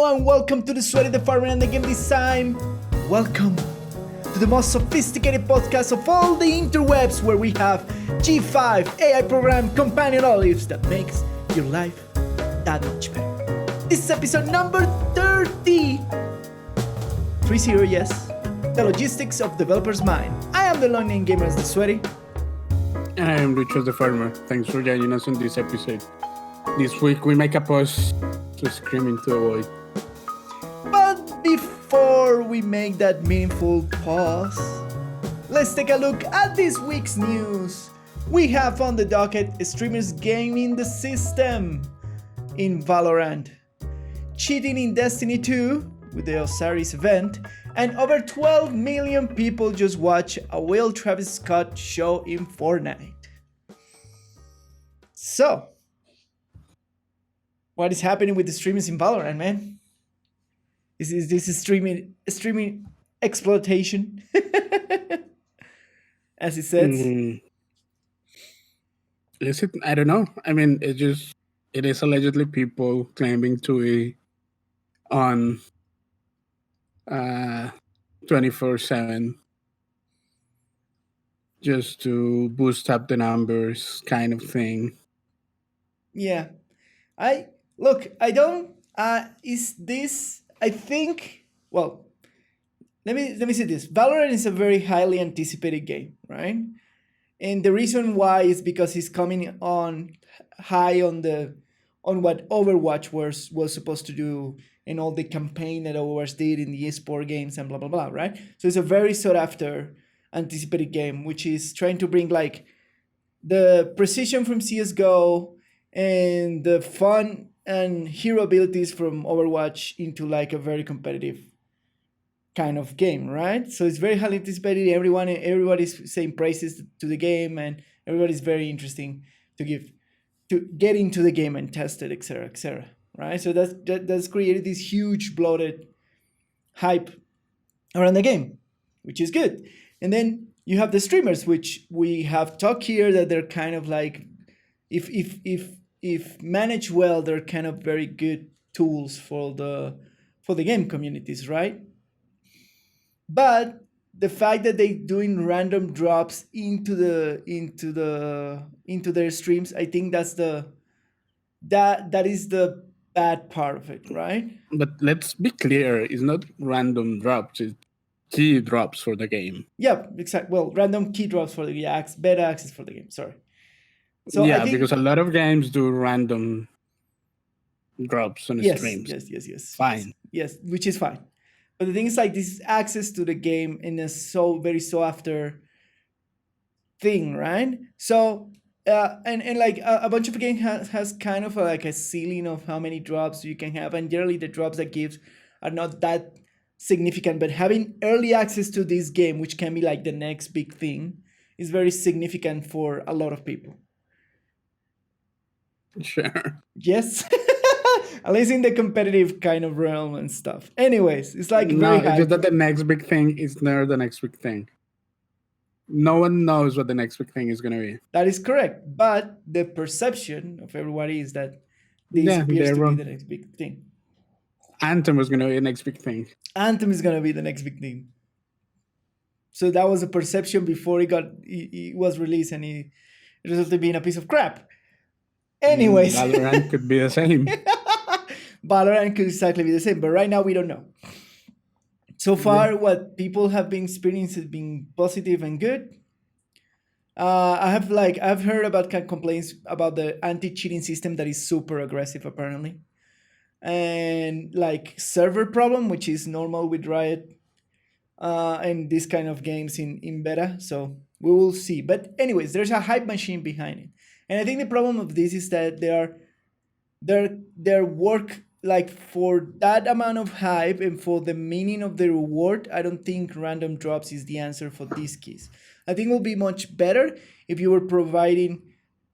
and welcome to the Sweaty, the Farmer, and the Game Design. Welcome to the most sophisticated podcast of all the interwebs, where we have G5 AI program companion olives that makes your life that much better. This is episode number 30. 30, yes. The logistics of developers' mind. I am the long name gamer as the Sweaty. And I am Lucho the Farmer. Thanks for joining us on this episode. This week we make a pause to scream into the void. But before we make that meaningful pause, let's take a look at this week's news. We have on the docket streamers gaming the system in Valorant, cheating in Destiny 2 with the Osiris event, and over 12 million people just watch a Will Travis Scott show in Fortnite. So, what is happening with the streamers in Valorant, man? This is streaming exploitation, as he says. Listen, I don't know. I mean, it is allegedly people claiming to be on 24/7 just to boost up the numbers, kind of thing. Yeah, well, let me say this. Valorant is a very highly anticipated game, right? And the reason why is because it's coming on high on what Overwatch was supposed to do, and all the campaign that Overwatch did in the esports games and blah blah blah, right? So it's a very sought after, anticipated game, which is trying to bring like the precision from CS:GO and the fun and hero abilities from Overwatch into like a very competitive kind of game, right? So it's very highly anticipated. Everybody's saying praises to the game, and everybody's very interesting to get into the game and test it, etc., right? So that's created this huge bloated hype around the game, which is good. And then you have the streamers, which we have talked here that they're kind of like, if managed well, they're kind of very good tools for the game communities, right? But the fact that they doing random drops into their streams, I think that is the bad part of it, right? But let's be clear, it's not random drops, it's key drops for the game. Yeah, exactly. Well, random key drops for the beta access for the game, sorry. So yeah, because a lot of games do random drops on streams. Yes. Fine. Yes, which is fine. But the thing is, like, this is access to the game in a very after thing, right? So, and like a bunch of games has kind of like a ceiling of how many drops you can have, and generally the drops that gives are not that significant. But having early access to this game, which can be like the next big thing, is very significant for a lot of people. Sure. Yes. At least in the competitive kind of realm and stuff. Anyways, it's like it's just that the next big thing is never the next big thing. No one knows what the next big thing is going to be. That is correct. But the perception of everybody is that this appears to be the next big thing. Anthem was going to be the next big thing. Anthem is going to be the next big thing. So that was a perception before it was released, and it resulted in being a piece of crap. Anyways. Valorant could be the same. Valorant could exactly be the same, but right now we don't know. So far, what people have been experiencing has been positive and good. I've heard about complaints about the anti-cheating system that is super aggressive apparently, and like server problem, which is normal with Riot and this kind of games in beta. So we will see. But anyways, there's a hype machine behind it, and I think the problem of this is that their work, like, for that amount of hype and for the meaning of the reward, I don't think random drops is the answer for these keys. I think it will be much better if you were providing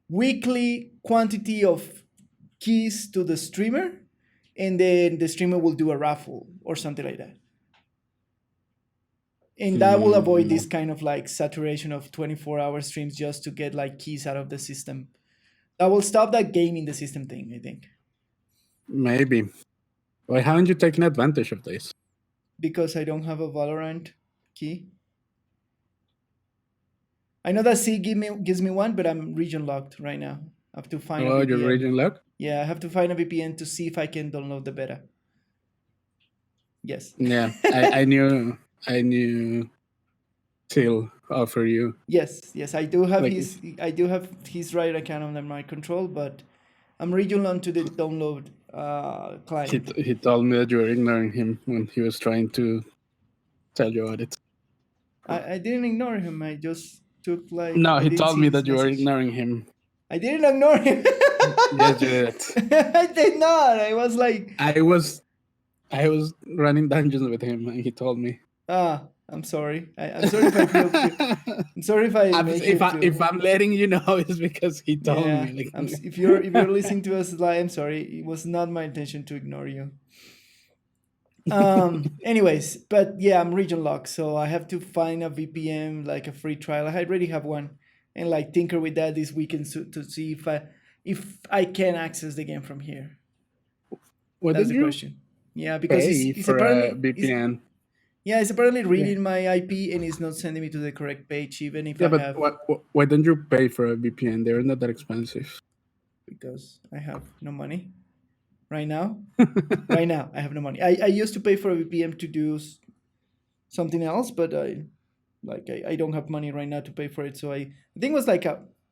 weekly quantity of keys to the streamer, and then the streamer will do a raffle or something like that. And that will avoid this kind of like saturation of 24-hour streams just to get like keys out of the system. That will stop that game in the system thing, I think. Maybe. Why haven't you taken advantage of this? Because I don't have a Valorant key. I know that C gives me one, but I'm region locked right now. I have to find a VPN. You're region locked? Yeah, I have to find a VPN to see if I can download the beta. Yes. Yeah, I knew Till offer you. Yes, I do have Like his Riot account under my control, but I'm regional onto the download client. He told me that you were ignoring him when he was trying to tell you about it. I didn't ignore him. I just took like. No, I he didn't told see me his that you were message. ignoring him. I didn't ignore him. Yes, you did. I did not. I was like. I was running dungeons with him, and he told me. I'm sorry. I'm sorry if I feel. I'm sorry if I make you feel. If I'm letting you know, it's because he told me. Like, if you're listening to us live, I'm sorry. It was not my intention to ignore you. Anyways, but yeah, I'm region locked, so I have to find a VPN, like a free trial. I already have one, and like tinker with that this weekend to see if I can access the game from here. What That's did the you question. Yeah, because it's for apparently a VPN? it's apparently reading my IP and it's not sending me to the correct page, even if I but have. why don't you pay for a VPN? They're not that expensive. Because I have no money. Right now, I have no money. I used to pay for a VPN to do something else, but I don't have money right now to pay for it. So I think it was like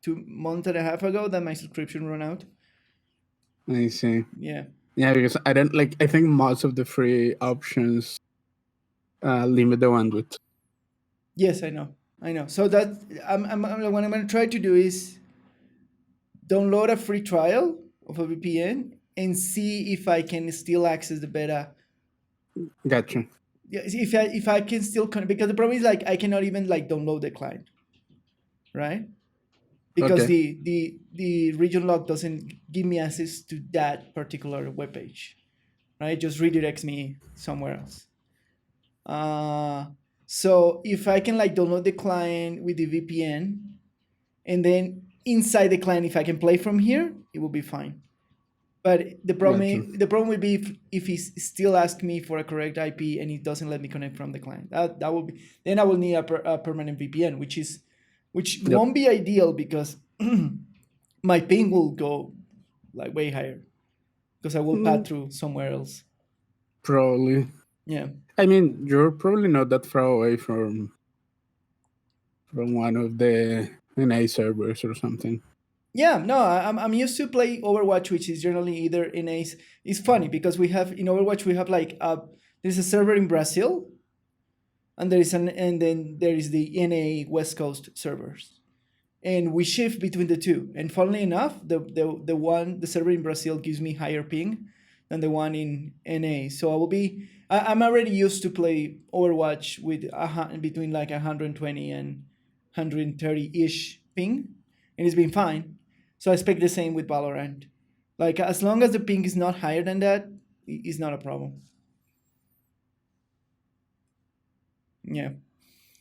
2 months and a half ago that my subscription ran out. I see. Yeah. Yeah, because I don't like. I think most of the free options limit the bandwidth. Yes, I know. So that what I'm gonna try to do is download a free trial of a VPN and see if I can still access the beta. Gotcha. Yeah, if I can still because the problem is like I cannot even like download the client, right? Because the region lock doesn't give me access to that particular web page, right? It just redirects me somewhere else. So if I can like download the client with the VPN, and then inside the client, if I can play from here, it will be fine. But the problem would be if he still asks me for a correct IP and he doesn't let me connect from the client. That will be, then I will need a permanent VPN, which won't be ideal because my ping will go like way higher because I will pass through somewhere else. Probably. Yeah. I mean, you're probably not that far away from one of the NA servers or something. Yeah, no, I'm used to play Overwatch, which is generally either NAs. It's funny because we have in Overwatch we have like there's a server in Brazil, and then there is the NA West Coast servers, and we shift between the two. And funnily enough, the server in Brazil gives me higher ping than the one in NA. So I'm already used to play Overwatch with between like 120 and 130 ish ping, and it's been fine. So I expect the same with Valorant. Like as long as the ping is not higher than that, it's not a problem. Yeah.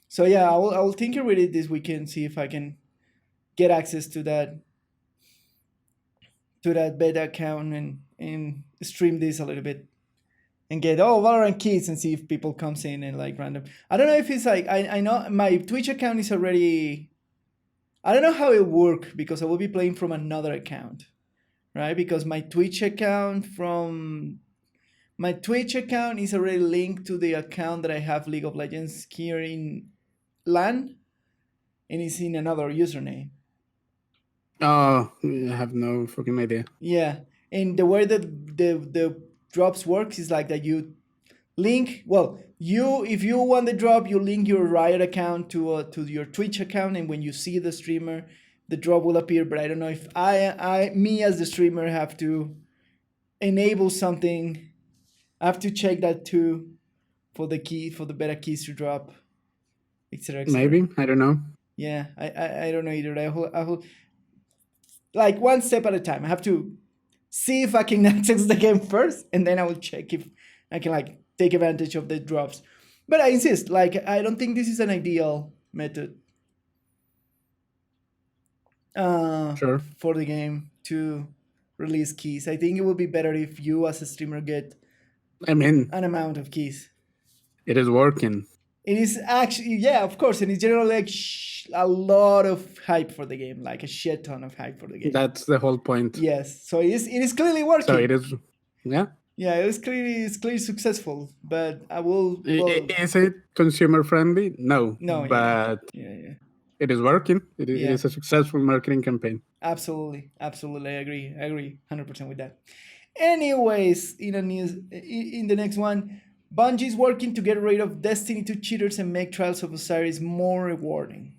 So yeah, I will tinker with it this weekend, see if I can get access to that beta account and stream this a little bit and get Valorant keys and see if people comes in and like random. I don't know if it's like I know my Twitch account is already. I don't know how it works because I will be playing from another account, right? Because my Twitch account is already linked to the account that I have League of Legends here in LAN, and it's in another username. Oh, I have no fucking idea. Yeah, and the way that the drops works is like that you link. Well, if you want the drop, you link your Riot account to your Twitch account, and when you see the streamer, the drop will appear. But I don't know if me as the streamer have to enable something. I have to check that too for the beta keys to drop, etc. Maybe, I don't know. Yeah, I don't know either. I will like one step at a time. I have to see if I can access the game first, and then I will check if I can like take advantage of the drops. But I insist, like I don't think this is an ideal method for the game to release keys. I think it would be better if you as a streamer get I mean, an amount of keys. it is working. It is actually, yeah, of course, and it's generally like a lot of hype for the game, like a shit ton of hype for the game. That's the whole point. Yes, so it is clearly So working. it is, yeah. Yeah, it's clearly successful, but I will. Well, Is it consumer friendly? No, no, yeah, but yeah. it is working. It Yeah. is a successful marketing campaign. Absolutely, absolutely. I agree 100% with that. Anyways, in the next one, Bungie is working to get rid of Destiny 2 cheaters and make Trials of Osiris more rewarding.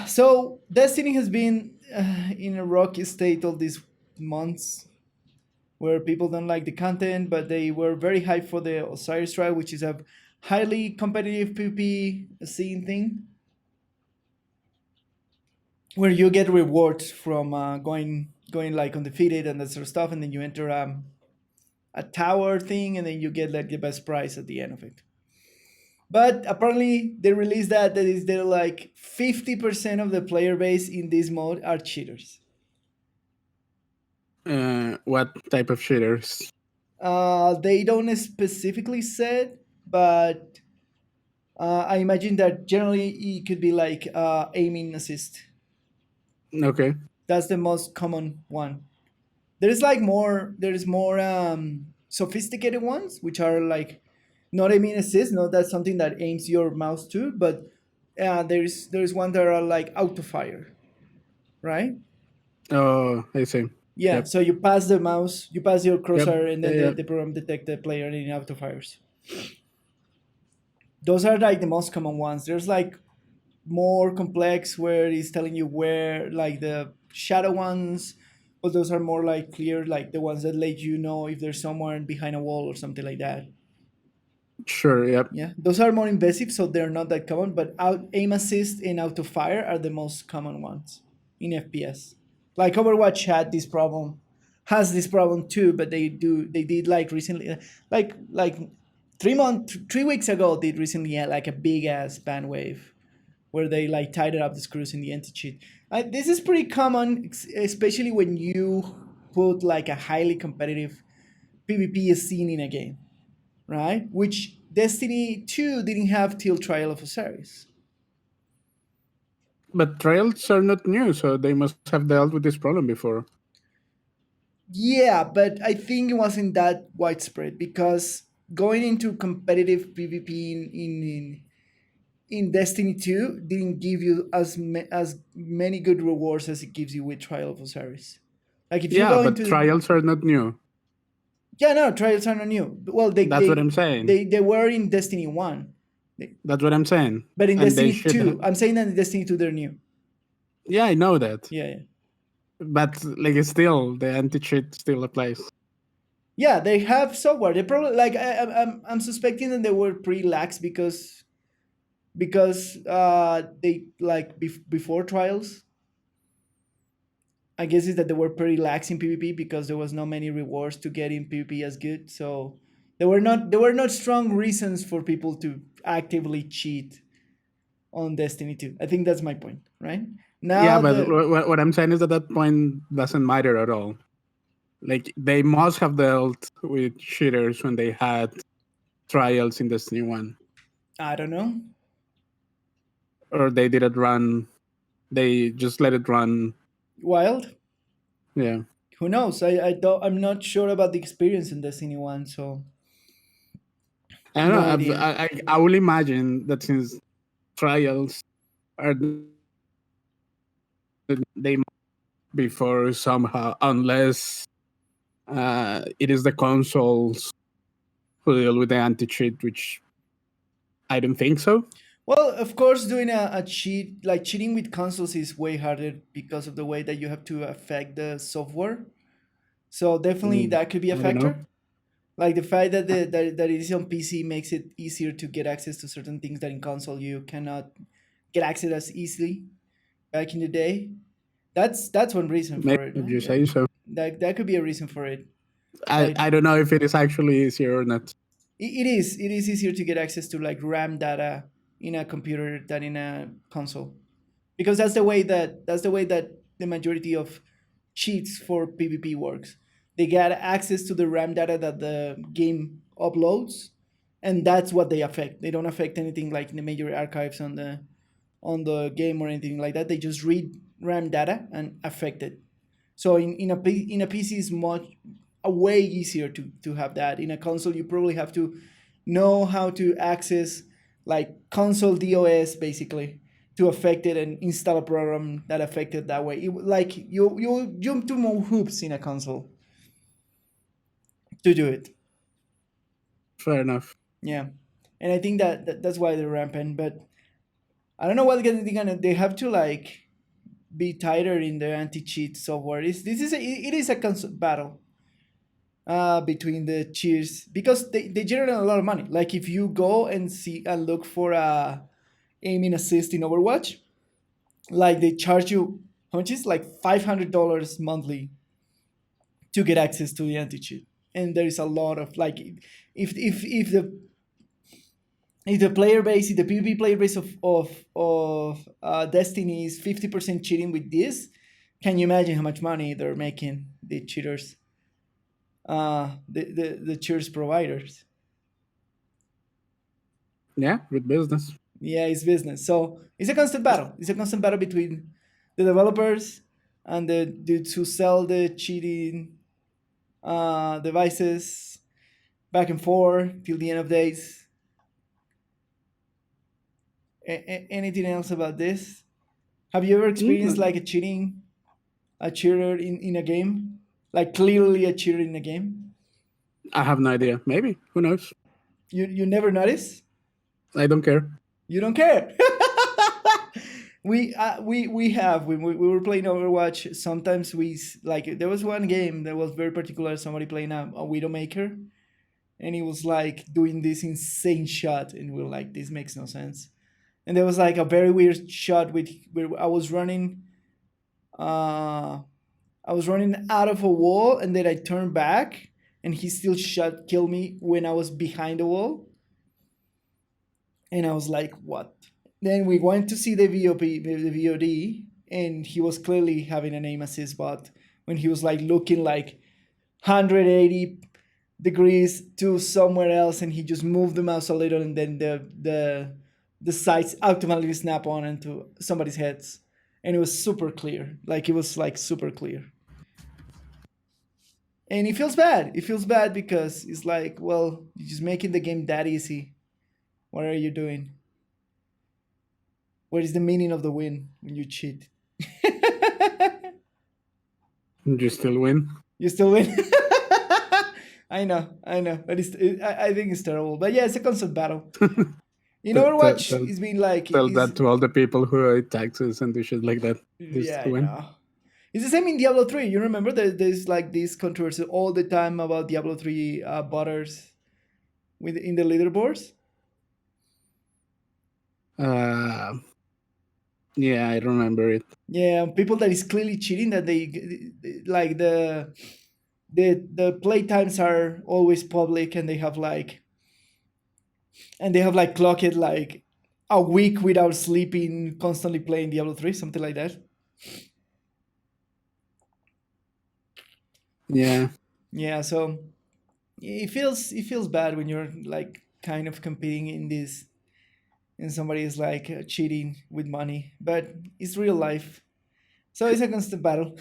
So Destiny has been in a rocky state all these months, where people don't like the content, but they were very hyped for the Osiris trial, which is a highly competitive PvP scene thing, where you get rewards from going like undefeated and that sort of stuff, and then you enter a tower thing, and then you get like the best prize at the end of it. But apparently, they released that is they're like 50% of the player base in this mode are cheaters. What type of cheaters? They don't specifically said, but I imagine that generally it could be like aiming assist. Okay. That's the most common one. There's more sophisticated ones, which are like not aiming assist. No, that's something that aims your mouse too. But there's one that are like auto fire, right? Oh, I see. Yeah. Yep. So you pass the mouse, you pass your Yep. crosshair, and then Yeah, yeah. the program detect the player and it auto fires. Those are like the most common ones. There's like more complex where it's telling you where like the shadow ones, but those are more like clear, like the ones that let you know if there's someone behind a wall or something like that. Sure. Yep. Yeah, those are more invasive, so they're not that common. But aim assist and auto fire are the most common ones in FPS. Like Overwatch has this problem too, but they did like recently, like 3 weeks ago, they recently had like a big ass ban wave where they like tighten up the screws in the anti-cheat. This is pretty common, especially when you put like a highly competitive PvP scene in a game, right? Which Destiny 2 didn't have till Trial of Osiris. But trials are not new, so they must have dealt with this problem before. Yeah, but I think it wasn't that widespread because going into competitive PvP in Destiny 2 didn't give you as many good rewards as it gives you with Trial of Osiris. Like if you Yeah, go but into trials are not new. Yeah, no, trials are not new. Well, That's what I'm saying. they were in Destiny 1. That's what I'm saying. But in And they Destiny should 2, I'm saying that in Destiny 2 they're new. Yeah, I know that. Yeah. But like, it's still the anti-cheat still applies. Yeah, they have software. They probably like I'm suspecting that they were pretty lax because they like before trials. I guess is that they were pretty lax in PvP because there was not many rewards to get in PvP as good. So there were not strong reasons for people to actively cheat on Destiny 2. I think that's my point, right? Now Yeah, but what I'm saying is that point doesn't matter at all. Like, they must have dealt with cheaters when they had trials in Destiny 1. I don't know. Or they didn't run. They just let it run. Wild? Yeah. Who knows? I'm not sure about the experience in Destiny 1, so I don't no know. idea. I will imagine that since trials are they before somehow, unless it is the consoles who deal with the anti-cheat, which I don't think so. Well, of course, doing a cheat, like cheating with consoles, is way harder because of the way that you have to affect the software. So definitely that could be a I don't know. factor. Like the fact that that it is on PC makes it easier to get access to certain things that in console you cannot get access as easily back in the day. That's one reason for Maybe it. if No? you Yeah. say so. That could be a reason for it. Like, I don't know if it is actually easier or not. it is easier to get access to like RAM data in a computer than in a console because that's the way that the majority of cheats for PvP works. They get access to the RAM data that the game uploads, and that's what they affect. They don't affect anything like the major archives on the game or anything like that. They just read RAM data and affect it. So in a PC is much a way easier to have that. In a console, you probably have to know how to access like console DOS basically to affect it and install a program that affect it that way. Like you jump to more hoops in a console to do it. Fair enough. Yeah, and I think that's why they're rampant. But I don't know what they're gonna. They have to like be tighter in their anti-cheat software. It is a constant battle between the cheers because they generate a lot of money. Like if you go and see and look for a aiming assist in Overwatch, like they charge you how much is like $500 monthly to get access to the anti-cheat. And there is a lot of like if the if the player base, if the PvP player base of Destiny is 50% cheating with this, can you imagine how much money they're making, the cheaters, the cheers providers? Yeah, good business. Yeah, it's business. So it's a constant battle. It's a constant battle between the developers and the dudes who sell the cheating devices back and forth till the end of days. Anything else about this? Have you ever experienced Mm, like a cheater in a game? Like clearly a cheater in a game? I have no idea. Maybe. Who knows? You never notice? I don't care. You don't care. We have when we were playing Overwatch. Sometimes like there was one game that was very particular. Somebody playing a Widowmaker, and he was like doing this insane shot, and we were like, this makes no sense. And there was like a very weird shot with where uh I was running out of a wall, and then I turned back, and he still shot killed me when I was behind the wall, and I was like, what? Then we went to see the VOD, and he was clearly having an aim assist bot when he was like looking like 180 degrees to somewhere else, and he just moved the mouse a little, and then the sights automatically snap on into somebody's heads, and it was super clear. Like it was like super clear, and it feels bad. It feels bad because it's like, well, you're just making the game that easy. What are you doing? What is the meaning of the win when you cheat? You still win. You still win. I know, but I think it's terrible. But yeah, it's a constant battle. In Tell, Overwatch, tell, it's been like, tell that to all the people who owe taxes and do shit like that. yeah, Just to I win. know. It's the same in Diablo 3. You remember there's like this controversy all the time about Diablo 3 butters in the leaderboards. Uh, yeah, I remember it. Yeah, people that is clearly cheating that they like the play times are always public, and they have like clocked it like a week without sleeping, constantly playing Diablo 3, something like that. Yeah. Yeah, so it feels bad when you're like kind of competing in this, and somebody is like cheating with money, but it's real life, so it's a constant battle.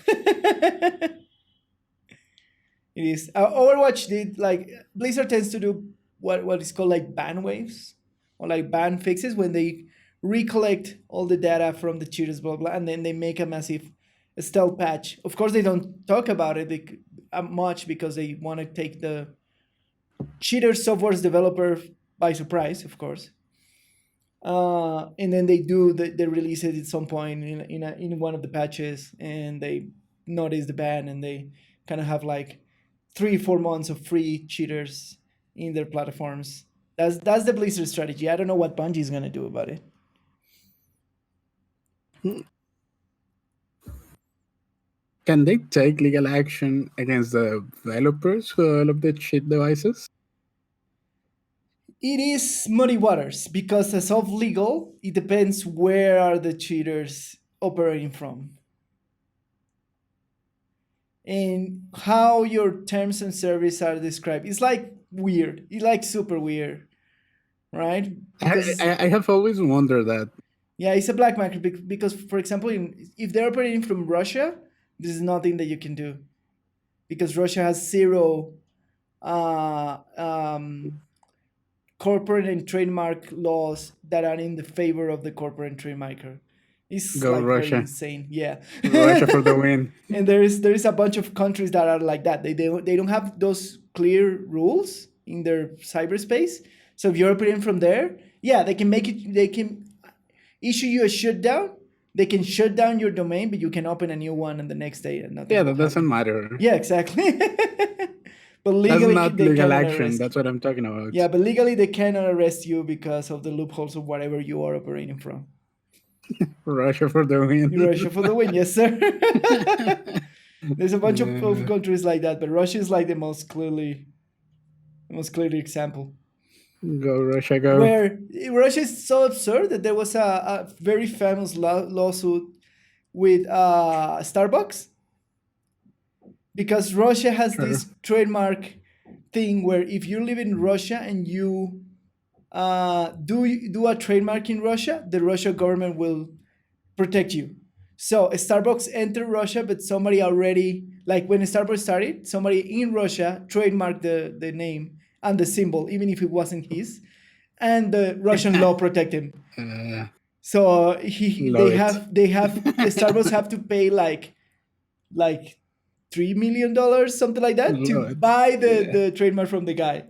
It is. Overwatch did like Blizzard tends to do what is called like ban waves or like ban fixes when they recollect all the data from the cheaters, blah blah, and then they make a massive stealth patch. Of course, they don't talk about it much because they want to take the cheater software's developer by surprise, of course. And then they release it at some point in one of the patches, and they notice the ban, and they kind of have like 3-4 months of free cheaters in their platforms. That's the Blizzard strategy. I don't know what Bungie is gonna do about it. Can they take legal action against the developers who develop the cheat devices? It is muddy waters because as of legal, it depends where are the cheaters operating from. and how your terms and service are described. It's like weird. It's like super weird, right? Because I have always wondered that. yeah, it's a black market because, for example, if they're operating from Russia, there's nothing that you can do because Russia has zero uh, um, corporate and trademark laws that are in the favor of the corporate and trademarker. It's Go like very Russia. insane. Yeah. Russia for the win. And there is a bunch of countries that are like that. They don't have those clear rules in their cyberspace. So if you're operating from there, yeah, they can make it. They can issue you a shutdown. They can shut down your domain, but you can open a new one on the next day, and nothing Yeah, will that doesn't happen. matter. Yeah, exactly. But That's legally, not they legal cannot action. arrest. That's what I'm talking about. Yeah, but legally they cannot arrest you because of the loopholes of whatever you are operating from. Russia for the win. Russia for the win, yes, sir. There's a bunch of countries like that, but Russia is like the most clearly example. Go Russia, go. Where Russia is so absurd that there was a very famous lawsuit with Starbucks because Russia has Sure. this trademark thing where if you live in Russia and you do a trademark in Russia, the Russian government will protect you. So Starbucks entered Russia, but somebody already, like when Starbucks started, somebody in Russia trademarked the name and the symbol, even if it wasn't his, and the Russian law protect him. Uh, So Love it. they have the Starbucks have to pay like $3 million, something like that, to Love it. buy Yeah. the trademark from the guy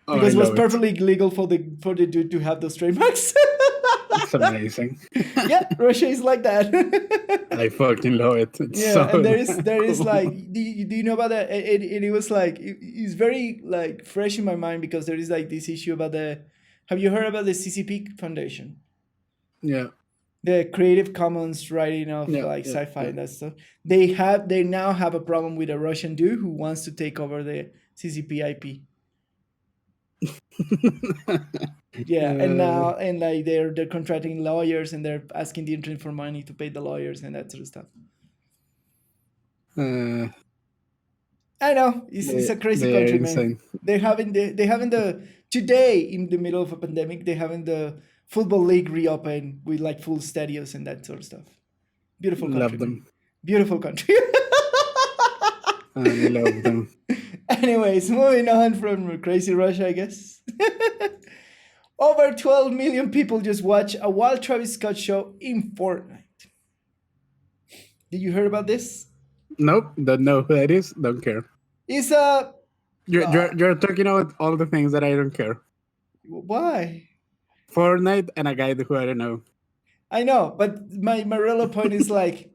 Oh, I because it was love it. perfectly legal for the dude to have those trademarks. It's amazing. Yeah, Russia is like that. I fucking love it. It's Yeah, so and there is cool. like, do you know about that? It was like it's very like fresh in my mind because there is like this issue about the. Have you heard about the CCP Foundation? Yeah, The Creative Commons writing of yeah, like yeah, sci-fi yeah. and that stuff. They now have a problem with a Russian dude who wants to take over the CCP IP. Yeah, and Uh, now and like they're contracting lawyers and they're asking the internet for money to pay the lawyers and that sort of stuff. uh, I know it's a crazy they are country, man. insane. They having the today in the middle of a pandemic. They having the football league reopen with like full stadiums and that sort of stuff. Beautiful country, Love man. them. Beautiful country. I love them. Anyways, moving on from crazy Russia, I guess. Over 12 million people just watch a Wild Travis Scott show in Fortnite. Did you hear about this? Nope, don't know who that is. Don't care. It's a You're talking about all the things that I don't care. why? Fortnite and a guy who I don't know. I know, but my real point is like,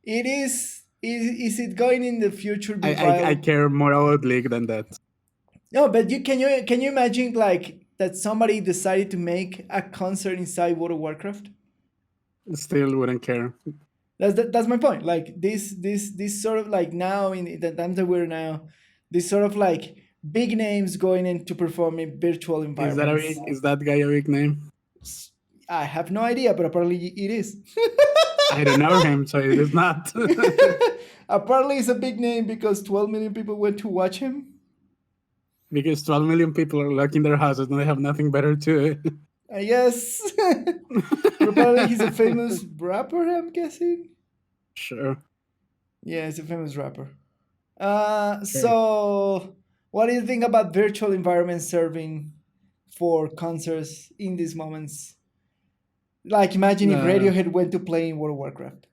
it is it going in the future be I viable? care more about League than that. No, but can you imagine like that somebody decided to make a concert inside World of Warcraft? Still wouldn't care. That's my point. Like this sort of like now in the times that we're now, this sort of like big names going in to perform in virtual environments. Is that guy a big name? I have no idea, but apparently it is. I don't know him, so it is not. Apparently it's a big name because 12 million people went to watch him. Because 12 million people are locked in their houses and they have nothing better to. Yes. Apparently he's a famous rapper, I'm guessing. Sure. Yeah, he's a famous rapper. So what do you think about virtual environments serving for concerts in these moments? Like imagine if Radiohead went to play in World of Warcraft.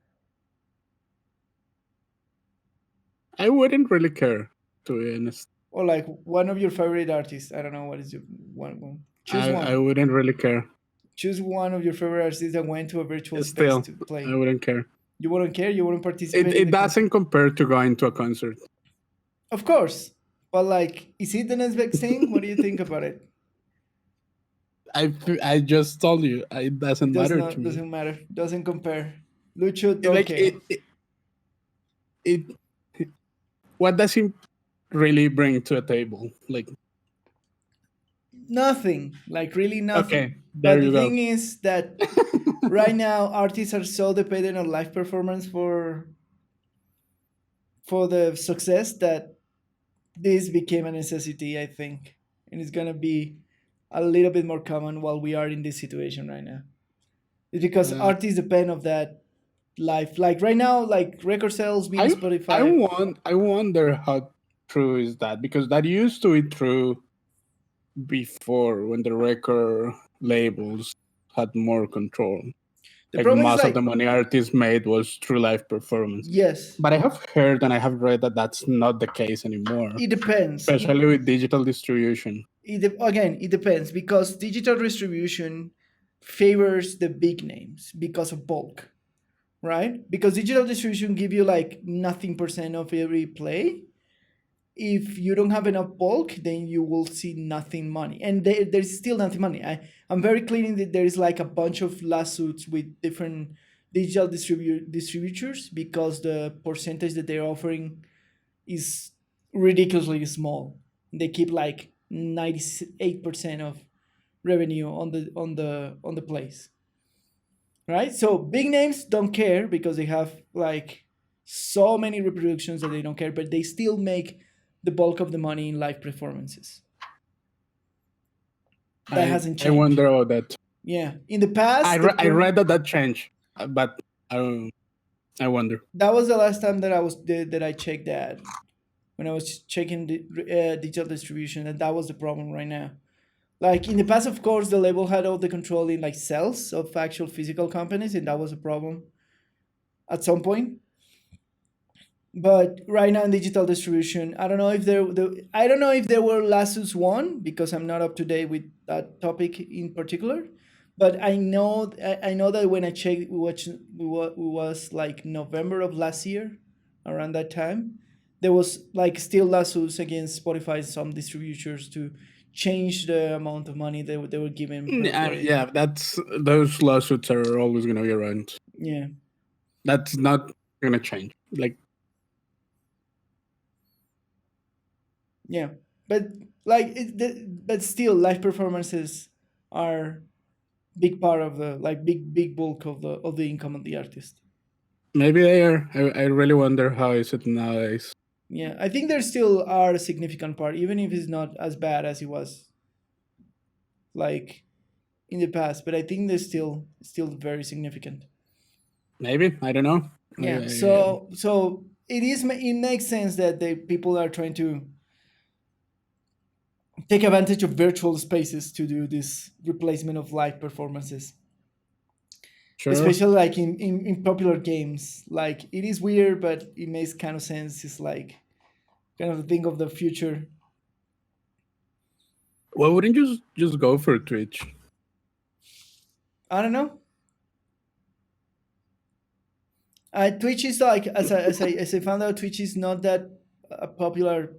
I wouldn't really care, to be honest. Or like one of your favorite artists. I don't know what is your one. Choose one. I wouldn't really care. Choose one of your favorite artists that went to a virtual Still, space to play. I wouldn't care. You wouldn't care? You wouldn't participate? It doesn't compare to going to a concert. Of course. But like, is it the next big thing? What do you think about it? I just told you, it doesn't matter to me. Doesn't matter. Doesn't compare. Lucho, don't care. What does it really bring to a table? Like nothing. Like really nothing. Okay, there but you the go. thing is that right now artists are so dependent on live performance for the success that this became a necessity, I think. And it's gonna be a little bit more common while we are in this situation right now. It's because Uh, artists depend of that life. Like right now, like record sales being Spotify. I wonder how true is that, because that used to be true before, when the record labels had more control. The Like problem is most of like, the money artists made was through live performance. yes, But I have heard and I have read that that's not the case anymore, it depends. especially with digital distribution. Again, it depends because digital distribution favors the big names because of bulk, right? Because digital distribution give you like nothing percent of every play. If you don't have enough bulk, then you will see nothing money, and there's still nothing money. I'm very clear in that there is like a bunch of lawsuits with different digital distributors because the percentage that they're offering is ridiculously small. They keep like 98% of revenue on the place, right? So big names don't care because they have like so many reproductions that they don't care, but they still make the bulk of the money in live performances. That hasn't I changed. wonder about that. Yeah, in the past, I read that changed, but I wonder. that was the last time that I checked that, when I was checking the digital distribution, and that was the problem right now. Like in the past, of course, the label had all the control in like sales of actual physical companies, and that was a problem at some point. But right now in digital distribution, I don't know if there were lawsuits won because I'm not up to date with that topic in particular. But I know that when I checked, which was like November of last year, around that time, there was like still lawsuits against Spotify and some distributors to change the amount of money they were given per play. Yeah, that's those lawsuits are always going to be around. Yeah, That's not going to change. Like, yeah, but like but still, live performances are big part of the like big bulk of the income of the artist. maybe they are. I really wonder how is it nowadays. Yeah, I think there still are a significant part, even if it's not as bad as it was like in the past. But I think they're still very significant. Maybe, I don't know. Yeah. So it makes sense that the people are trying to take advantage of virtual spaces to do this replacement of live performances, Sure. especially like in popular games. Like it is weird, but it makes kind of sense. It's like kind of the thing of the future. Why wouldn't you just go for Twitch? I don't know. Twitch is like as I found out, Twitch is not that popular.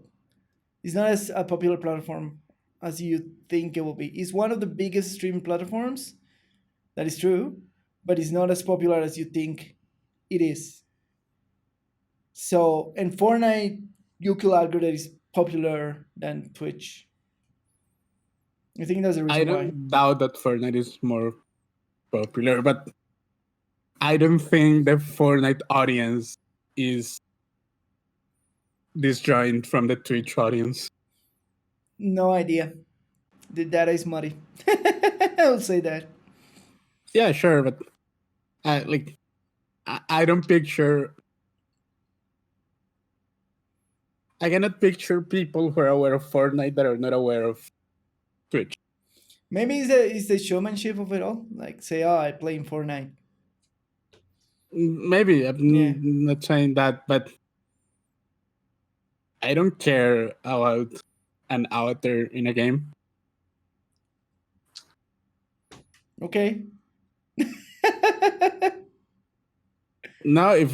It's not as a popular platform as you think it will be. It's one of the biggest streaming platforms. That is true, but it's not as popular as you think it is. So, and Fortnite, you could argue that is popular than Twitch. I think that's the I reason why. don't doubt that Fortnite is more popular, but I don't think the Fortnite audience is disjoint from the Twitch audience. No idea. The data is muddy. I'll say that. Yeah, sure, but like I don't picture. I cannot picture people who are aware of Fortnite that are not aware of Twitch. Maybe it's the showmanship of it all. Like say, oh, I play in Fortnite. Maybe I'm Yeah. not saying that, but I don't care about an avatar in a game. Okay. No, if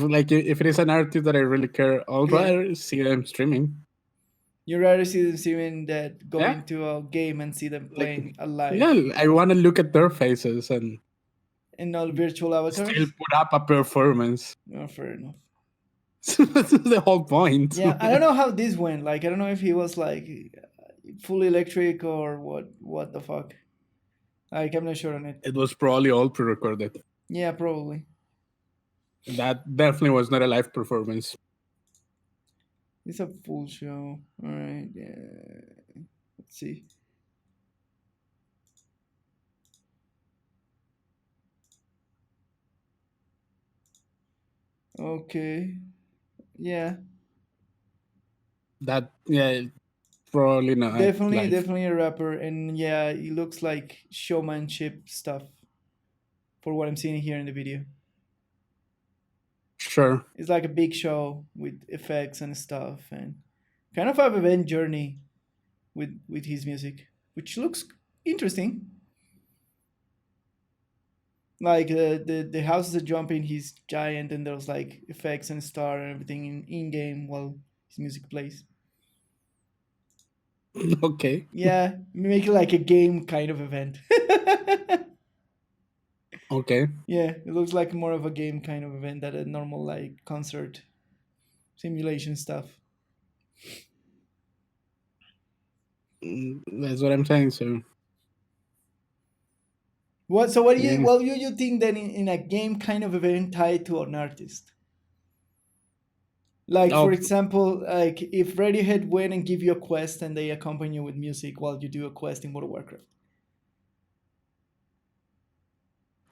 it is an artist that I really care, I'll Yeah. rather see them streaming. You rather see them streaming that go Yeah. into a game and see them Like, playing alive yeah, I want to look at their faces and and not virtual still avatars. put up a performance. Oh, fair enough. That's the whole point. Yeah, I don't know how this went. Like, I don't know if he was like fully electric or what the fuck. Like, I'm not sure on it. It was probably all pre-recorded. Yeah, probably. That definitely was not a live performance. It's a full show. All right. Yeah. Let's see. Okay. Yeah. That probably not Definitely, live. definitely a rapper, and yeah, it looks like showmanship stuff for what I'm seeing here in the video. Sure. It's like a big show with effects and stuff, and kind of an event journey with his music, which looks interesting. Like the houses are jumping, he's giant, and there's like effects and star and everything in game while his music plays. Okay. Yeah, make it like a game kind of event. Okay. Yeah, it looks like more of a game kind of event than a normal like concert simulation stuff. That's what I'm saying. So What? So what do you? yeah. Well, you think that in a game kind of event tied to an artist? Like for Oh, example, like if Radiohead went and give you a quest and they accompany you with music while you do a quest in World of Warcraft.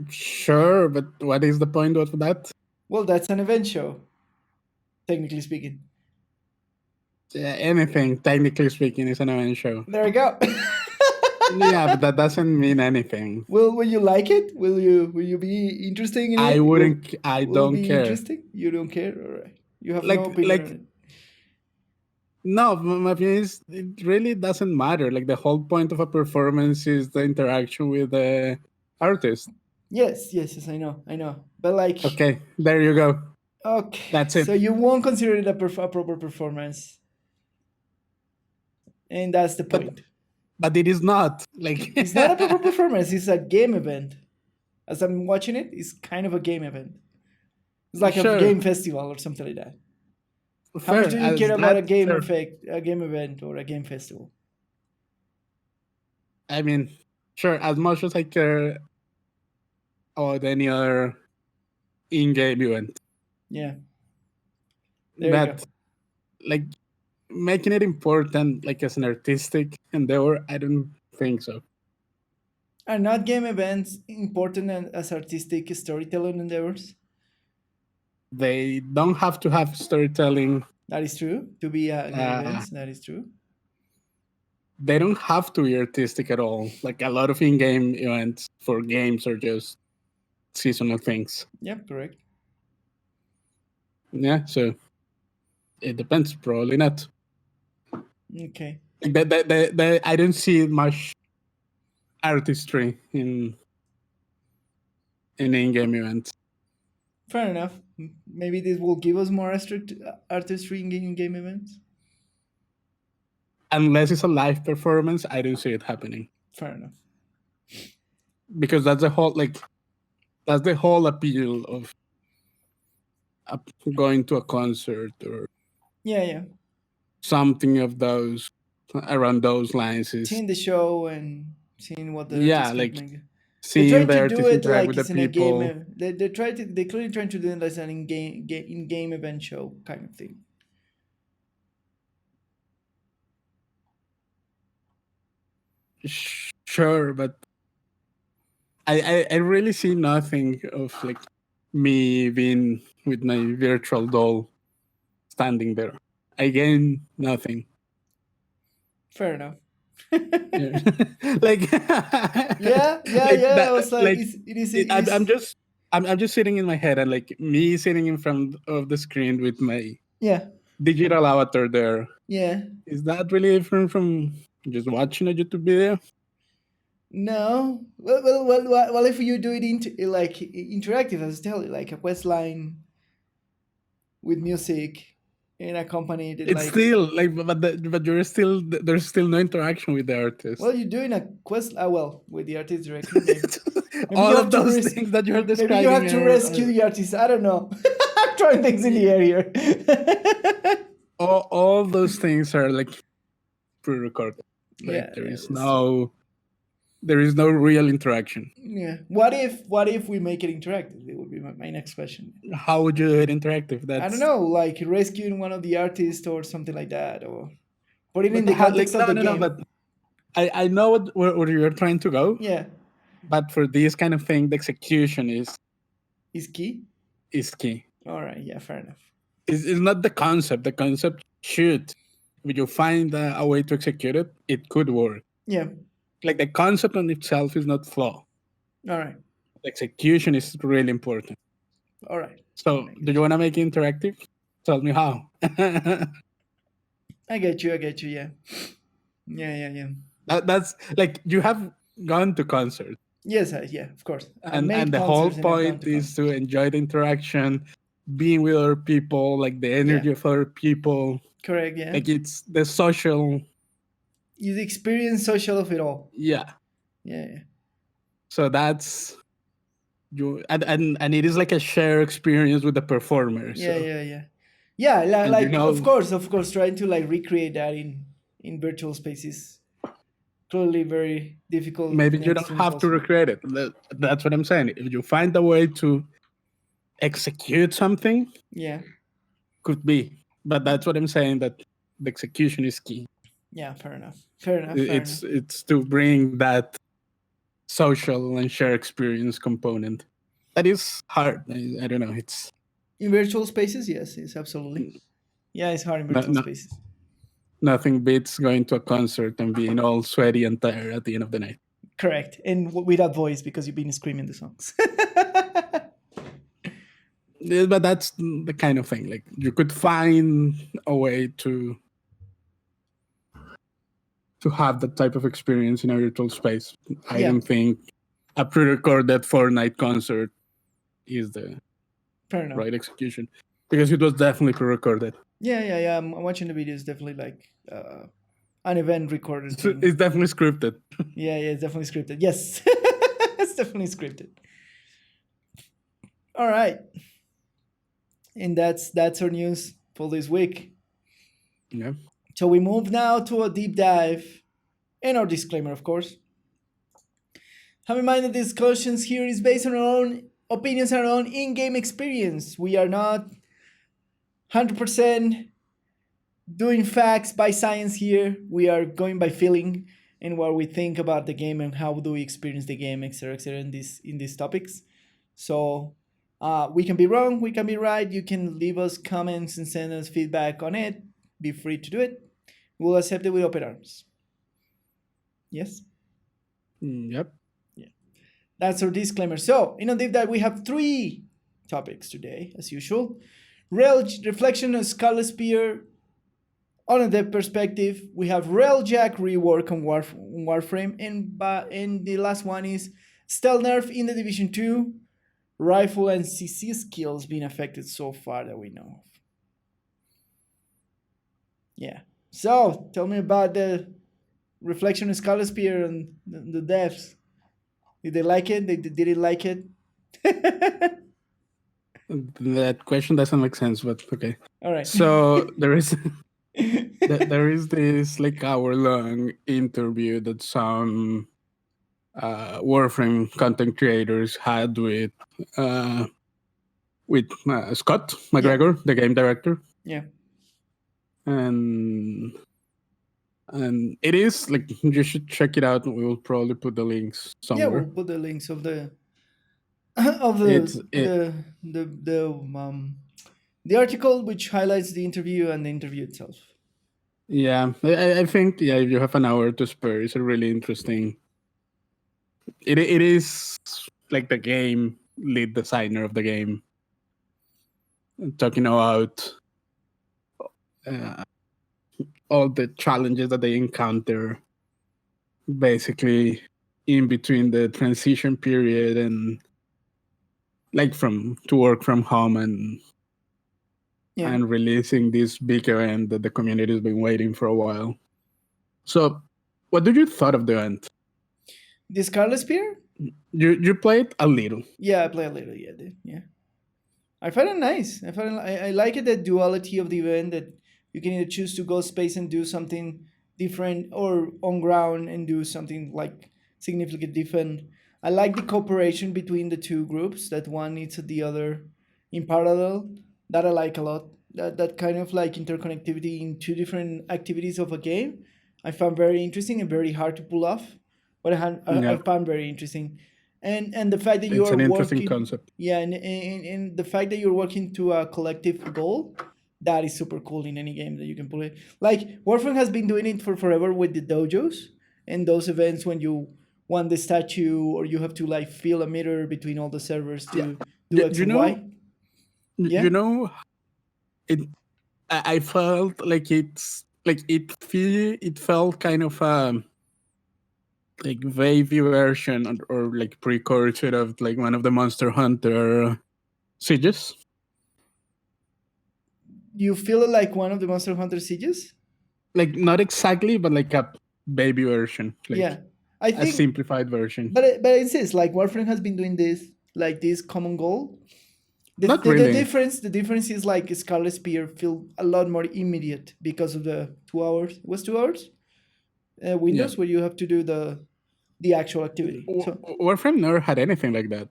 sure, but what is the point of that? Well, that's an event show, technically speaking. Anything, technically speaking, is an event show. There you go. Yeah, but that doesn't mean anything. Will you like it? Will you be interested in I it? wouldn't. I Will it don't be care. interesting? You don't care? All right. You have no Like, opinion on it. no. My opinion is it really doesn't matter. Like the whole point of a performance is the interaction with the artist. Yes, yes, yes, I know. But like, Okay, there you go. okay, That's so it. you won't consider it a proper performance, and that's the But point. but it is not. Like It's not a proper performance. It's a game event. As I'm watching it, it's kind of a game event. It's like a sure, game festival or something like that. How much fair do you as care about a that. game Fair. effect, a game event, or a game festival? I mean, sure. As much as I care about any other in-game event, Yeah. There you go. but like making it important, like as an artistic endeavor, I don't think so. Are not game events important as artistic storytelling endeavors? They don't have to have storytelling. That is true. To be game events, that is true. They don't have to be artistic at all. Like a lot of in-game events for games are just seasonal things. Yep, correct. Yeah, so it depends. Probably not. Okay. Like I don't see much artistry in in-game events. Fair enough. Maybe this will give us more artistry in game events. Unless it's a live performance, I don't see it happening. Fair enough. Because that's the whole appeal of going to a concert or Yeah. something of those around those lines is Seeing the show and seeing what the yeah, artist like could make. They're seeing trying the to do artists it interact like with the it's in a game. people. They're clearly trying to do it as an in-game event show kind of thing. Sure, but I really see nothing of like me being with my virtual doll standing there. I gain nothing. Fair enough. Yeah. Like Yeah. like I that, was like, like it is. I'm just sitting in my head and like me sitting in front of the screen with my Yeah. digital avatar there. Yeah. Is that really different from just watching a YouTube video? No. Well. If you do it interactive, as I tell you, like a quest line with music and accompanied It's like. still like, but there's still no interaction with the artist. Well, you're doing a quest. With the artist directly. Maybe All you of have to those things that you're describing. Maybe you have to rescue the artist. I don't know. I'm throwing things in the air here. all those things are like pre-recorded. Like Yeah, there is that's true. there is no real interaction. Yeah. What if we make it interactive? It would be my next question. How would you do it interactive? I don't That's know, like rescuing one of the artists or something like that, or putting in but the like context of no the no no. game. But I know where you're trying to go. Yeah, But for this kind of thing, the execution is key. is key. All right. Yeah. Fair enough. It's not the concept. The concept should, if you find a way to execute it, it could work. Yeah. Like the concept on itself is not flaw. All right. The execution is really important. All right. So, do you want to make it interactive? Tell me how. I get you. Yeah. Yeah. That's like you have gone to concerts, Yes. Yeah. Of course. and the whole point is to enjoy the interaction, being with other people, like the energy of other people. Correct. Yeah. Like it's the social. You experience social of it all. Yeah. Yeah. So that's you, and it is like a shared experience with the performer. Yeah. So. Yeah. And Like of course, trying to like recreate that in virtual spaces. Clearly, very difficult. Maybe you don't have to recreate it. That's what I'm saying. If you find a way to execute something, Yeah. could be. But that's what I'm saying. That the execution is key. Yeah. Fair enough. It's to bring that social and share experience component. That is hard. I don't know. It's in virtual spaces. Yes. Absolutely. Yeah, it's hard in virtual spaces. Nothing beats going to a concert and being all sweaty and tired at the end of the night. Correct. And without voice because you've been screaming the songs. Yeah, but that's the kind of thing. Like you could find a way to have that type of experience in a virtual space. I don't think a pre-recorded Fortnite concert is the right execution, because it was definitely pre-recorded. Yeah. I'm watching the videos. Definitely like an event recorded. It's definitely scripted. Yeah, it's definitely scripted. Yes, it's definitely scripted. All right, and that's our news for this week. Yeah. So we move now to a deep dive, and our disclaimer, of course. Have in mind that discussions here is based on our own opinions and our own in-game experience. We are not 100% doing facts by science here. We are going by feeling and what we think about the game and how do we experience the game, etc., in these topics. So we can be wrong, we can be right. You can leave us comments and send us feedback on it. Be free to do it. We'll accept it with open arms. Yes? Yep. Yeah. That's our disclaimer. So, in a deep dive, we have 3 topics today, as usual. Reflection on Scarlet Spear on a depth perspective. We have Railjack rework on Warframe. And the last one is stealth nerf in the Division 2. Rifle and CC skills being affected so far that we know of. Yeah. So, tell me about the reflection of Scarlet Spear and the devs. Did they like it? They didn't like it? That question doesn't make sense, but okay. All right. So there is this like hour-long interview that some Warframe content creators had with Scott McGregor, the game director. Yeah. And it is like, you should check it out. We will probably put the links somewhere. Yeah, we'll put the links of the article which highlights the interview and the interview itself. Yeah, I think if you have an hour to spare, it's a really interesting. It is like the game lead designer of the game talking about all the challenges that they encounter, basically in between the transition period and like to work from home and releasing this big event that the community has been waiting for a while. So, what did you thought of the event? The Scarlet Spear? You played a little. Yeah, I played a little. Yeah, dude. Yeah. I found it nice. I like it, the duality of the event, that you can either choose to go space and do something different, or on ground and do something like significantly different. I like the cooperation between the two groups, that one needs the other in parallel. That I like a lot. That kind of like interconnectivity in two different activities of a game, I found very interesting and very hard to pull off. But I Yeah, found very interesting, and the fact that you it's are an interesting working, concept. yeah, and the fact that you're working to a collective goal, that is super cool in any game that you can pull it. Like Warframe has been doing it for forever with the dojos and those events when you want the statue or you have to like fill a meter between all the servers Yeah, to do X you and know, Y. you Yeah, know, it. I felt like it felt kind of like wavy version or like precursor of like one of the Monster Hunter sieges. you feel it like one of the Monster Hunter sieges. Like not exactly, but like a baby version, Yeah, like I a think, simplified version. but it says like Warframe has been doing this like this common goal. Not The really. difference is like Scarlet Spear feel a lot more immediate because of the 2 hours. It was 2 hours Yeah. windows where you have to do the actual activity. So Warframe never had anything like that.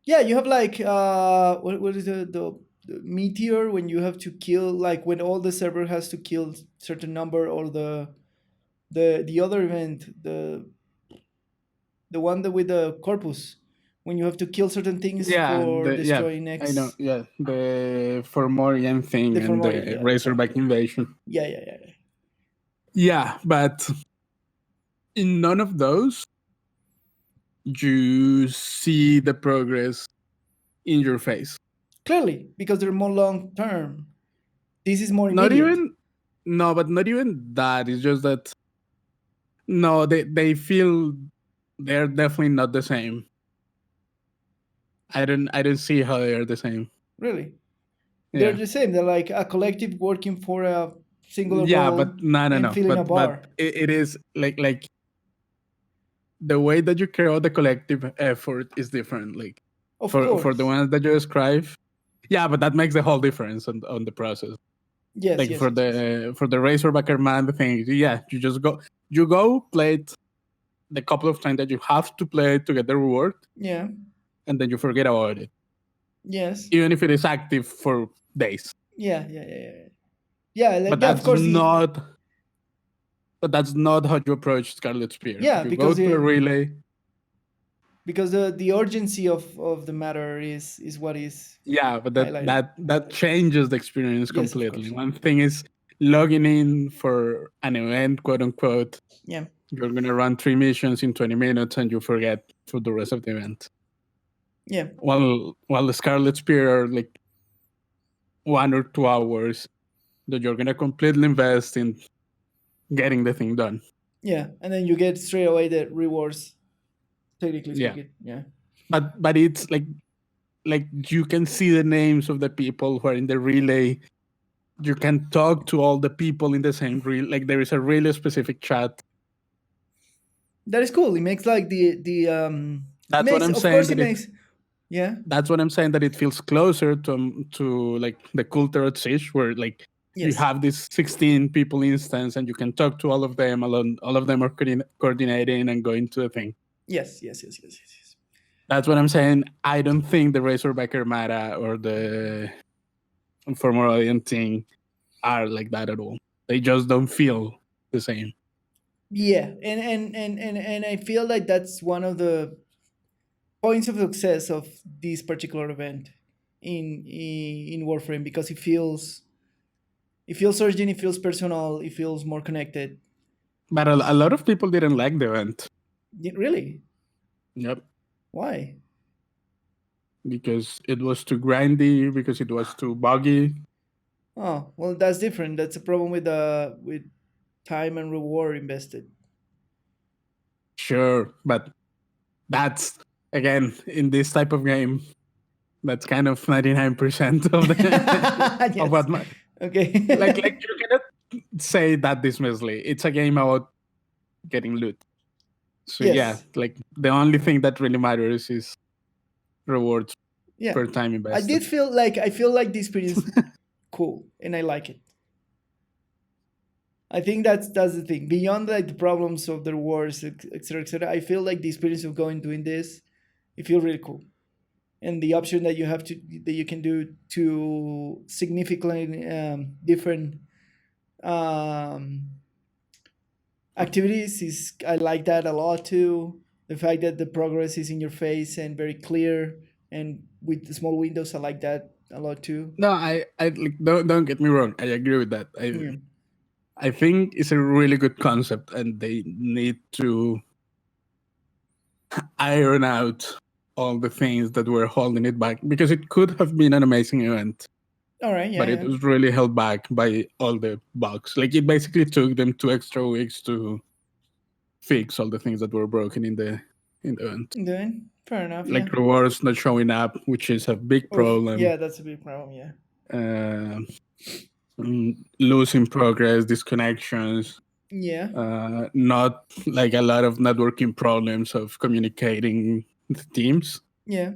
yeah, you have like what is the meteor when you have to kill, like when all the server has to kill certain number, or the other event, the one that with the corpus, when you have to kill certain things Yeah, for yeah, destroying I know. X. Yeah, the Formorian The thing and Formorian, the yeah, that's right. Razorback invasion. Yeah. Yeah, but in none of those you see the progress in your face. Clearly, because they're more long term. This is more Not immediate. even no, but not even that. It's just that no, they feel they're definitely not the same. I don't see how they are the same. Really, they're Yeah. the same. They're like a collective working for a singular Yeah, but goal and no. filling a But bar. it is like the way that you carry out the collective effort is different. Like Of for the course. ones that you describe, yeah, but that makes the whole difference on the process. Yes, Like yes, yes, yes. for the Razorback man thing, yeah, you go play it the couple of times that you have to play it to get the reward, Yeah. and then you forget about it, Yes. even if it is active for days. Yeah. Yeah, like, But yeah, of that's course. not but that's not how you approach Scarlet Spear. Yeah, You go because to a relay. the urgency of the matter is what is Yeah, but highlighted. that changes the experience Yes, of completely. course. One thing is logging in for an event, quote unquote. Yeah. You're gonna run 3 missions in 20 minutes and you forget for the rest of the event. Yeah. While the Scarlet Spear are like 1 or 2 hours that you're gonna completely invest in getting the thing done. Yeah. And then you get straight away the rewards, technically Yeah. speaking. Yeah. But it's like you can see the names of the people who are in the relay. You can talk to all the people in the same relay. Like there is a really specific chat. That is cool. It makes like it That's what makes, I'm of saying course, it that it. makes. Yeah. That's what I'm saying that it feels closer to like the Culture at Siege, where like you Yes. have this 16 people instance and you can talk to all of them alone. All of them are coordinating and going to the thing. Yes. That's what I'm saying. I don't think the Razorback Armada or the Formorian thing are like that at all. They just don't feel the same. Yeah, and I feel like that's one of the points of success of this particular event in Warframe, because it feels urgent, it feels personal, it feels more connected. But a lot of people didn't like the event. Really? Yep. Why? Because it was too grindy, because it was too buggy. Oh, well, that's different. That's a problem with time and reward invested. Sure, but that's again in this type of game. That's kind of 99% of the of Yes. what my Okay. like you cannot say that dismissively. It's a game about getting loot. So yeah, Yes. like the only thing that really matters is rewards Yeah. per time invested. I feel like this experience cool and I like it. I think that's the thing. Beyond like the problems of the wars, etc., etc., I feel like the experience of going doing this, it feels really cool. And the option that you can do to significantly different um, activities is, I like that a lot too. The fact that the progress is in your face and very clear, and with the small windows, I like that a lot too. No, I like, don't get me wrong. I agree with that. Yeah. I think it's a really good concept, and they need to iron out all the things that were holding it back, because it could have been an amazing event, All right. Yeah. but it Yeah. was really held back by all the bugs. Like, it basically took them 2 extra weeks to fix all the things that were broken in the event. Then fair enough. Yeah. Like rewards not showing up, which is a big Oof, problem. yeah, that's a big problem. Yeah. Uh, Losing progress, disconnections, Yeah. not like a lot of networking problems of communicating the teams. Yeah.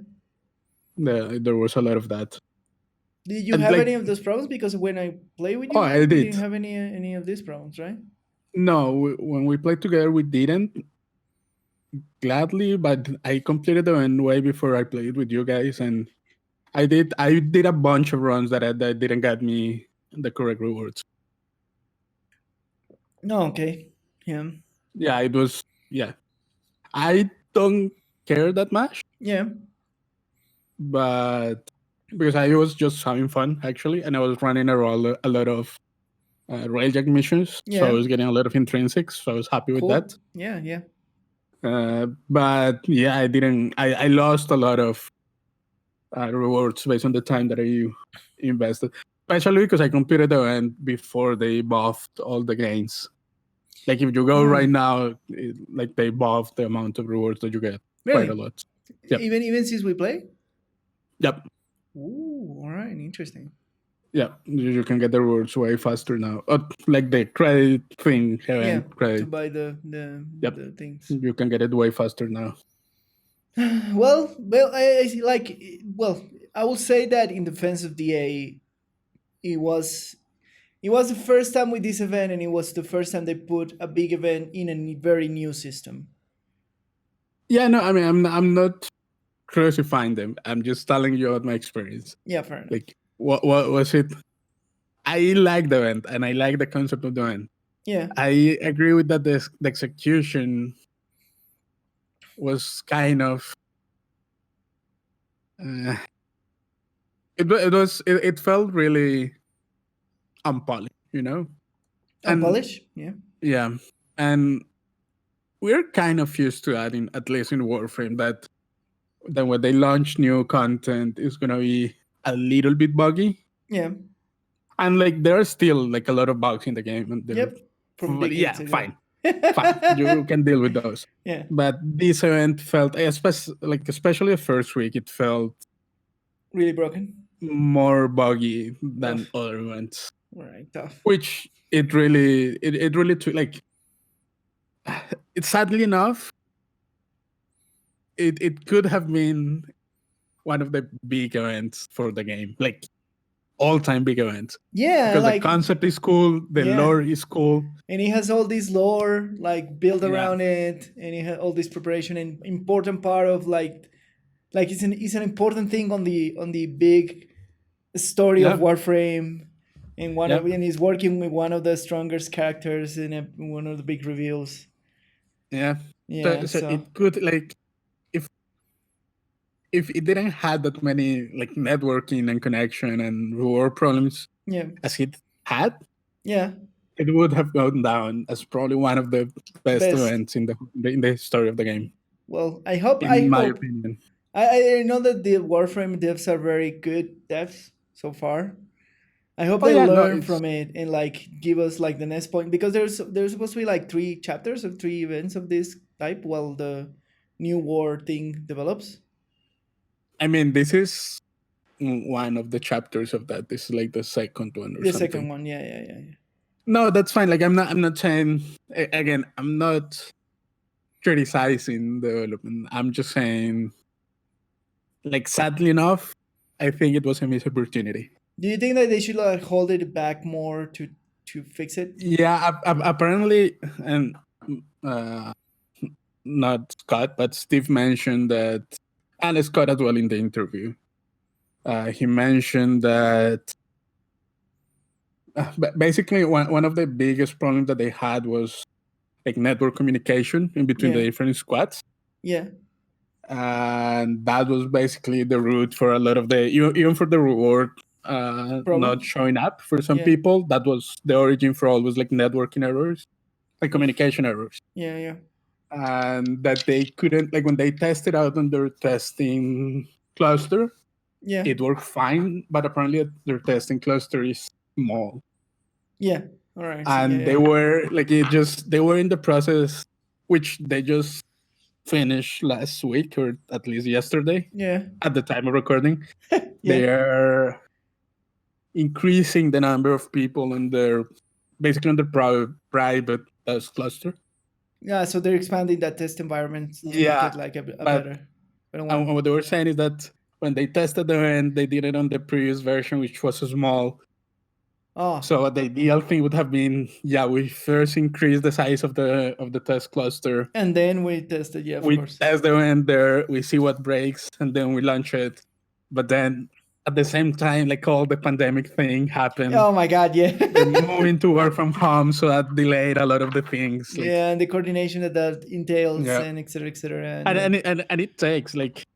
There was a lot of that. Did you And have like, any of those problems? Because when I play with oh, you, I we did. didn't have any of these problems, right? No, when we played together, we didn't. Gladly, but I completed the event way before I played with you guys, and I did a bunch of runs that didn't get me the correct rewards. No. Okay. Yeah. Yeah, it was. Yeah, I don't care that much, Yeah. but because I was just having fun actually, and I was running a lot of Railjack missions, so I Yeah. was getting a lot of intrinsics, so I was happy with Cool. that. Yeah. Yeah. But yeah, I didn't. I lost a lot of rewards based on the time that I invested, especially because I completed the event before they buffed all the gains. Like, if you go right now, like, they buff the amount of rewards that you get quite a Really? lot. Yep. Even since we play? Yep. Ooh. All right. Interesting. Yeah, you can get the rewards way faster now. Like the credit thing, Yeah. event To credit. buy Yep. the things. You can get it way faster now. Well, well, I will say that in defense of DA, it was the first time with this event, and it was the first time they put a big event in a very new system. Yeah, no, I mean, I'm not crucifying them. I'm just telling you about my experience. Yeah, fair enough. Like, what was it? I like the event, and I like the concept of the event. Yeah. I agree with that. The execution was kind of. It felt really unpolished, you know. And Unpolished? Yeah. yeah, and we're kind of used to that, at least in Warframe, that when they launch new content, it's gonna be a little bit buggy. Yeah. And like, there are still like a lot of bugs in the game, and Yep. From decades yeah, ago. fine, you can deal with those. Yeah. But this event felt, especially the first week, it felt Really broken. more buggy than Ugh. other events. All right. Tough. Which it really took, like, it's, sadly enough, it could have been one of the big events for the game, like all-time big events. Yeah, Because like the concept is cool, the yeah. lore is cool, and it has all this lore like built Yeah. around it, and it has all this preparation and important part of like it's an important thing on the big story of Yeah. Warframe, and Yep. and he's working with one of the strongest characters in one of the big reveals. Yeah. Yeah, So so it could, like, if it didn't have that many like networking and connection and reward problems yeah, as it had, yeah, it would have gone down as probably one of the best best. events in the history of the game, Well, I hope in my opinion. I know that the Warframe devs are very good devs so far. I hope Oh they yeah, no, learn it's from it and like give us like the next point, because there's supposed to be like 3 chapters of 3 events of this type while the new war thing develops. I mean, this is one of the chapters of that. This is like the second one or The something. second one, yeah. No, that's fine. Like, I'm not saying, again, I'm not criticizing development. I'm just saying, like, sadly enough, I think it was a missed opportunity. Do you think that they should like hold it back more to to fix it. Yeah, apparently, and uh, not Scott, but Steve mentioned that, and Scott as well in the interview. He mentioned that basically one of the biggest problems that they had was like network communication in between the different squads. Yeah. And that was basically the root for a lot of the, even for the reward not showing up for some people. That was the origin for always like networking errors, like communication errors. Yeah. And that they couldn't, like when they tested out on their testing cluster, it worked fine, but apparently their testing cluster is small. Yeah. All right. And they were like, they were in the process, which they just finished last week, or at least yesterday. Yeah. At the time of recording, they are increasing the number of people in their, basically on the private test cluster. Yeah, so they're expanding that test environment to make it like a better one. And what they were saying is that when they tested the end, they did it on the previous version, which was small. So the ideal thing would have been, we first increase the size of the test cluster, and then we test it. Of course. We test the end there, we see what breaks, and then we launch it. But then at the same time, like all the pandemic thing happened. Oh my God, yeah. They're moving to work from home, so that delayed a lot of the things. Like, and the coordination that entails, and et cetera, et cetera. And it takes like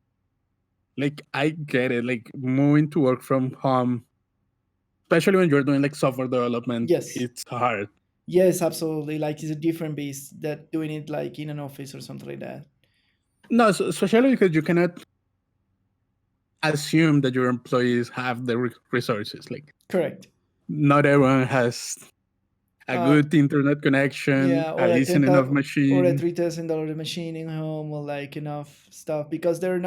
I get it, like moving to work from home, especially when you're doing like software development. Yes, it's hard. Yes, absolutely. Like it's a different beast that doing it like in an office or something like that. No, especially because you cannot assume that your employees have the resources. Like, correct. Not everyone has a good internet connection, or a decent enough machine, or a $3,000 machine in home, or like enough stuff, because they're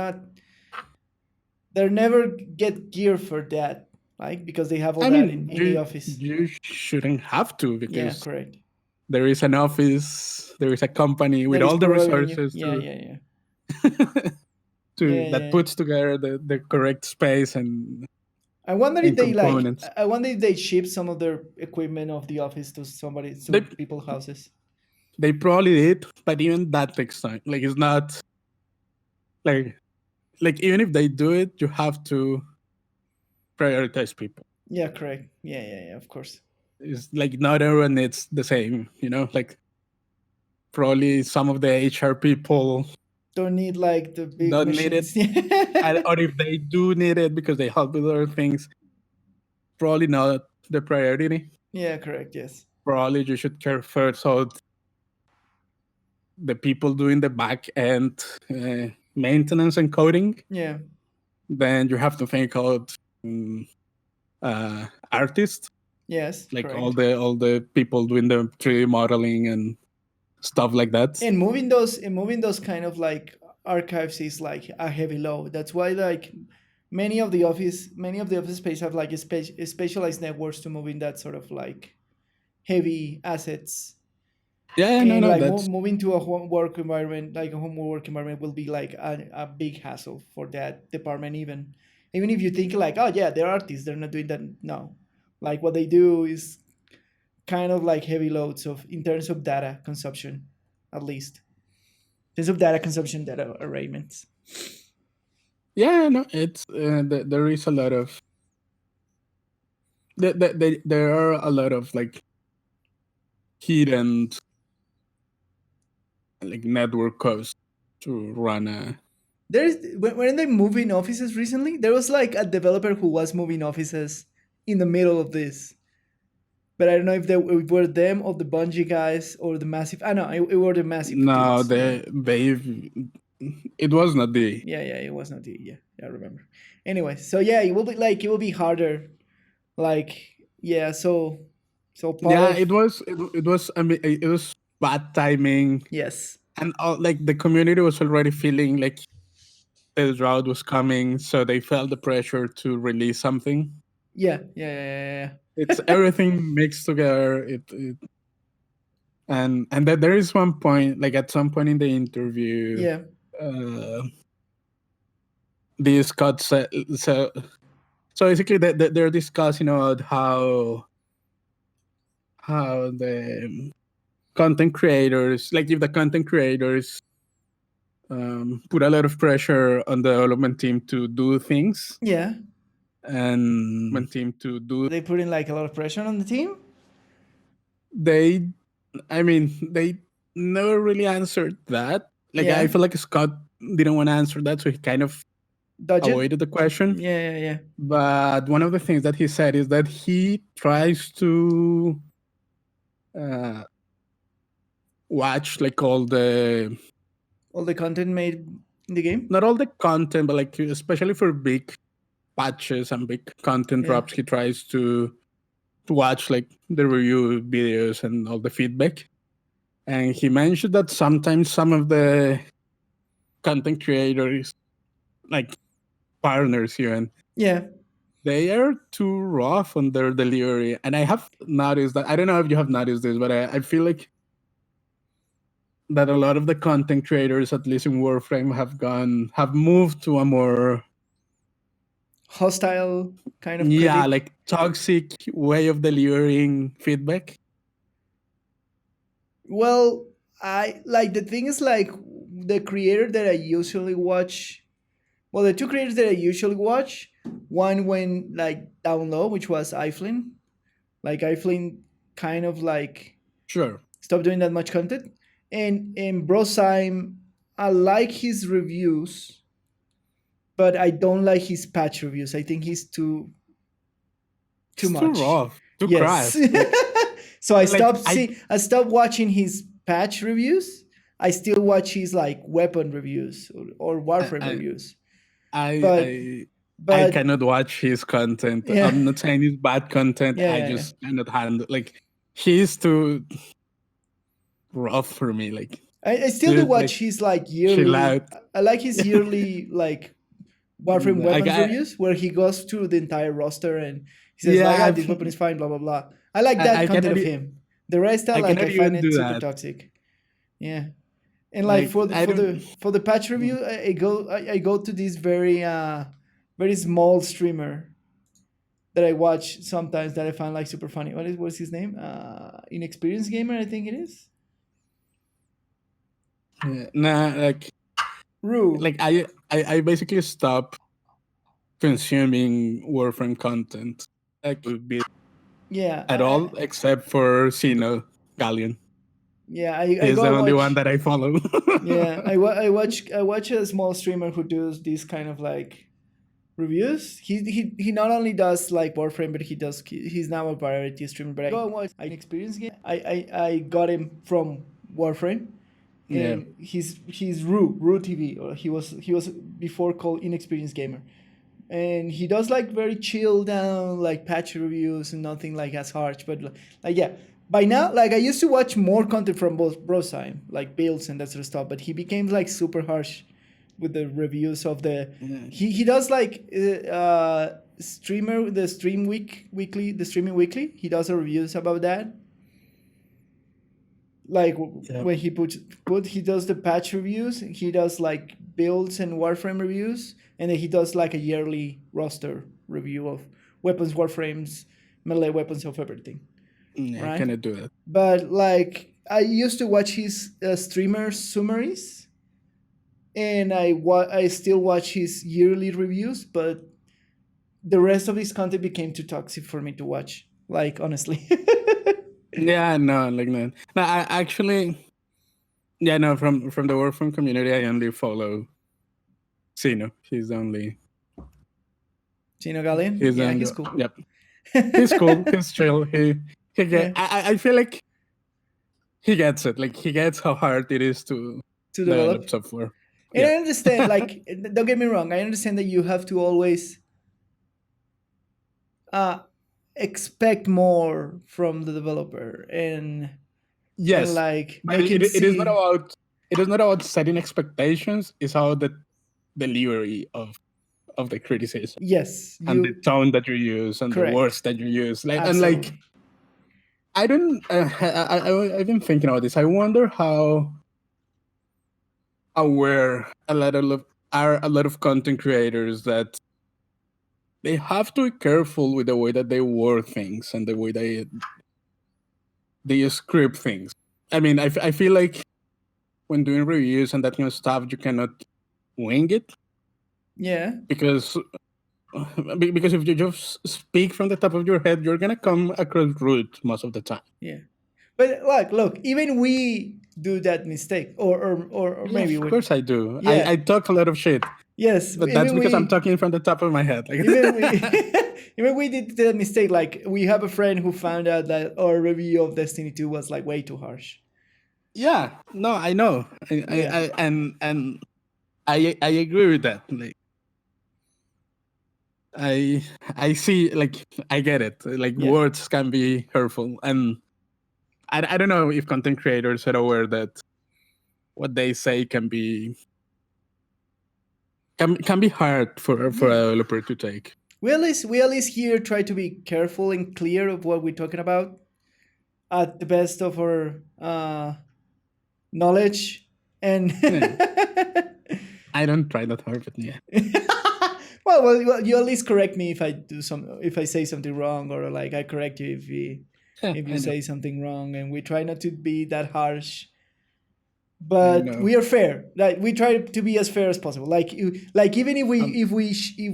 never get gear for that, right? Because they have all that in the office. You shouldn't have to, because correct. There is an office, there is a company with all the resources. That puts together the correct space and. I wonder if they ship some of their equipment of the office to people's houses. They probably did, but even that takes time. Like, it's not like even if they do it, you have to prioritize people. Yeah, correct. Yeah, of course. It's like not everyone needs the same, like probably some of the HR people don't need like the big don't machines. Need it. Or if they do need it because they help with other things, probably not the priority. Yeah, correct. Yes. Probably you should care first out the people doing the back end maintenance and coding. Yeah. Then you have to think out artists. Yes. Like correct. all the people doing the 3D modeling and stuff like that. And moving those kind of like archives is like a heavy load. That's why like many of the office space have like a specialized networks to moving that sort of like heavy assets. Yeah, and no, like that's... moving to a home work environment, like a home work environment, will be like a big hassle for that department. Even if you think like, oh yeah, they're artists, they're not doing that. No, like what they do is kind of like heavy loads in terms of data consumption, at least. In terms of data consumption, data arrangements. Yeah, no, it's there is a lot of there are a lot of like hidden like network costs to run a. When they moving offices recently, there was like a developer who was moving offices in the middle of this. But I don't know if it were them or the Bungie guys or the Massive. I know it were the Massive. No, it was not the. Yeah, it was not the. Yeah, I remember. Anyway, so yeah, it will be harder. Like so. It was. I mean, it was bad timing. Yes. And like the community was already feeling like the drought was coming, so they felt the pressure to release something. Yeah. It's everything mixed together. And that there is one point, like at some point in the interview, the Scott said so basically they're discussing about how how the content creators, like if the content creators put a lot of pressure on the development team to do things Yeah. and They put in like a lot of pressure on the team. they never really answered that. Like Yeah. I feel like Scott didn't want to answer that, so he kind of Dodge it. avoided the question. Yeah. But one of the things that he said is that he tries to watch like all the content made in the game. not all the content, but like especially for big patches and big content drops, he tries to watch like the review videos and all the feedback. And he mentioned that sometimes some of the content creators, like partners even, they are too rough on their delivery. And I have noticed that, I don't know if you have noticed this, but I feel like that a lot of the content creators, at least in Warframe, have moved to a more hostile kind of like toxic way of delivering feedback. Well, I like the thing is like the creator that I usually watch. Well, the two creators that I usually watch, one went like down low, which was iFlynn. Like iFlynn kind of like stopped doing that much content. And Brosime, I like his reviews, but I don't like his patch reviews. I think he's too much. Too rough. Too crass. So I stopped I stopped watching his patch reviews. I still watch his like weapon reviews or Warframe reviews. I cannot watch his content. Yeah. I'm not saying it's bad content. I just cannot handle. Like he's too rough for me. Like I still do watch his like yearly. I like his yearly like Warframe weapons reviews where he goes through the entire roster and he says like, this weapon is fine, blah blah blah. I like that content of him. The rest I find it super toxic. Yeah. And like for the patch review, I go to this very small streamer that I watch sometimes that I find like super funny. What is his name? Inexperienced Gamer, I think it is. Like Rue. Like I basically stopped consuming Warframe content. Like at all except for Galleon. Yeah, he's the only one that I follow. Yeah, I watch a small streamer who does these kind of like reviews. He not only does like Warframe, but he's now a variety streamer. But I go and watch an experience game. I got him from Warframe. And he's Rue TV, or he was before called Inexperienced Gamer. And he does like very chill down like patch reviews and nothing like as harsh, but like yeah. By now, like I used to watch more content from both Brosime, like builds and that sort of stuff, but he became like super harsh with the reviews of the. He does like streamer the streaming weekly. He does reviews about that. Like when he he does the patch reviews, he does like builds and Warframe reviews, and then he does like a yearly roster review of weapons, Warframes, melee weapons, of everything. Yeah, right? I cannot do that. But like I used to watch his streamer summaries, and I still watch his yearly reviews, but the rest of his content became too toxic for me to watch. Like honestly. Yeah, no, like no. No, I actually, from the Warframe community, I only follow Sino. He's the only. Sino Galleon? He's cool. Yep. He's cool. He's chill. I feel like he gets it. Like he gets how hard it is to develop software. And I understand, like, don't get me wrong. I understand that you have to always expect more from the developer, and yes, and like it is not about setting expectations. It's about the delivery of the criticism. Yes, and the tone that you use and the words that you use. Like absolutely. And like, I don't. I've been thinking about this. I wonder how aware a lot of content creators that they have to be careful with the way that they word things and the way they script things. I mean, I feel like when doing reviews and that kind of stuff, you cannot wing it. Yeah. Because if you just speak from the top of your head, you're gonna come across rude most of the time. Yeah. But look, even we do that mistake, or Yeah, maybe of course I do. Yeah. I talk a lot of shit. Yes, But that's because I'm talking from the top of my head. Like, even we did the mistake. Like, we have a friend who found out that our review of Destiny 2 was like way too harsh. yeah, no, I know. I agree with that. Like, I see, like, I get it. Like, words can be hurtful, and I don't know if content creators are aware that what they say can be hard for a developer to take. We at least here try to be careful and clear of what we're talking about at the best of our knowledge, and I don't try that hard, but yeah. well, you at least correct me if I say something wrong, or like I correct you if you say something wrong, and we try not to be that harsh. But we are fair. Like, we try to be as fair as possible. Like even if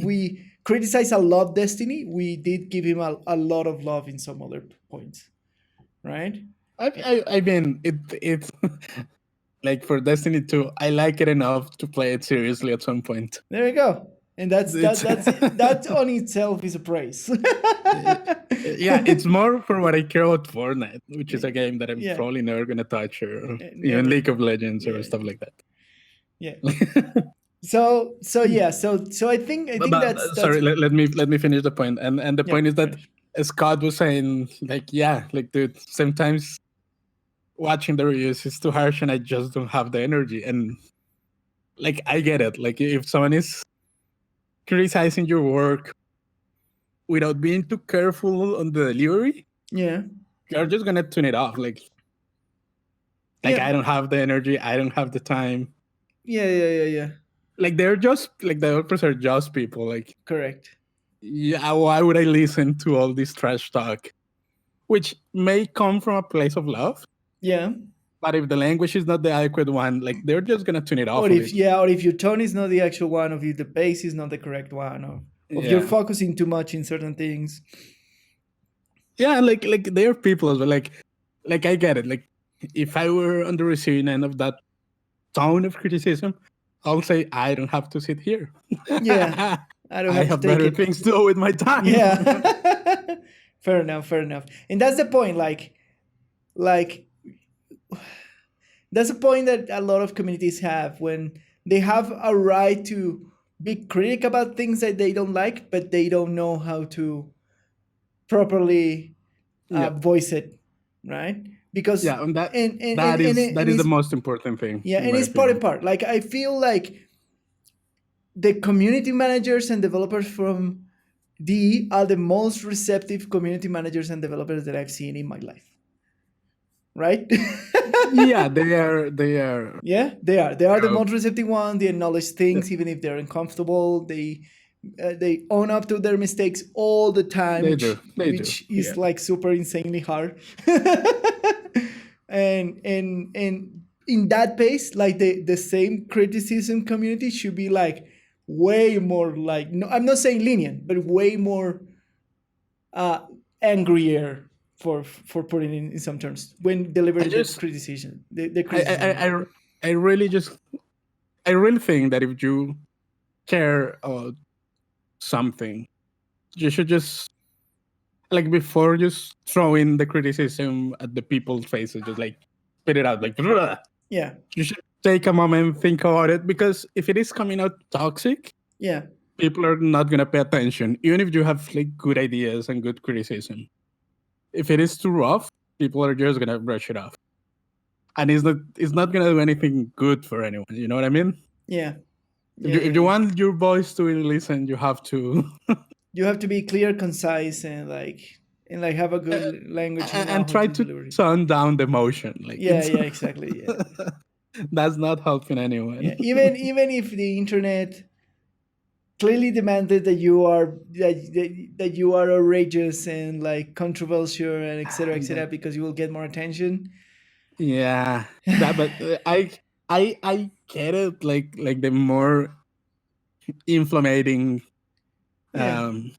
we criticize a lot Destiny, we did give him a lot of love in some other points, right? I mean, it like, for Destiny 2, I like it enough to play it seriously at some point. There you go. And that on itself is a praise. Yeah, it's more for what I care about Fortnite, which is a game that I'm probably never gonna touch, or even League of Legends or stuff like that. Yeah. So I think that's sorry. Let me finish the point. And the point is that Scott was saying, like, yeah, like, dude, sometimes watching the reviews is too harsh, and I just don't have the energy. And, like, I get it. Like, if someone is criticizing your work without being too careful on the delivery, you're just gonna tune it off. Like, I don't have the energy, I don't have the time. Yeah. Like, they're just, like, the developers are just people. Like, correct. Yeah, why would I listen to all this trash talk, which may come from a place of love? Yeah. But if the language is not the adequate one, like, they're just gonna tune it off. Or if your tone is not the actual one, or if the pace is not the correct one, or if you're focusing too much in certain things. Yeah, like they're people as well. Like I get it. Like, if I were on the receiving end of that tone of criticism, I'll say, I don't have to sit here. Yeah, I have better things to do with my time. Yeah. Fair enough. And that's the point. Like that's a point that a lot of communities have, when they have a right to be critical about things that they don't like, but they don't know how to properly voice it, right? Because that is the most important thing. Yeah, and it's part and part. Like, I feel like the community managers and developers from DE are the most receptive community managers and developers that I've seen in my life. Right? Yeah, they are. Yeah, they are. They are the most receptive ones. They acknowledge things even if they're uncomfortable. They own up to their mistakes all the time, which is like super insanely hard. and in that pace, like, the same criticism community should be like way more, like, no, I'm not saying lenient, but way more angrier for putting it in some terms when delivering the criticism. I really think that if you care about something, you should just, like, before just throwing the criticism at the people's faces, just, like, spit it out, like, Bleh. Yeah, you should take a moment, think about it, because if it is coming out toxic, people are not gonna pay attention, even if you have, like, good ideas and good criticism. If it is too rough, people are just gonna brush it off, and it's not gonna do anything good for anyone. You know what I mean? Yeah. If you want your voice to really listen, you have to. You have to be clear, concise, and have a good language, and try to tone down the emotion. Like, exactly. Yeah. That's not helping anyone. Yeah. Even if the internet clearly demanded that that you are outrageous and like controversial and etc because you will get more attention. Yeah, that. But I get it. Like the more inflamming Yeah, um,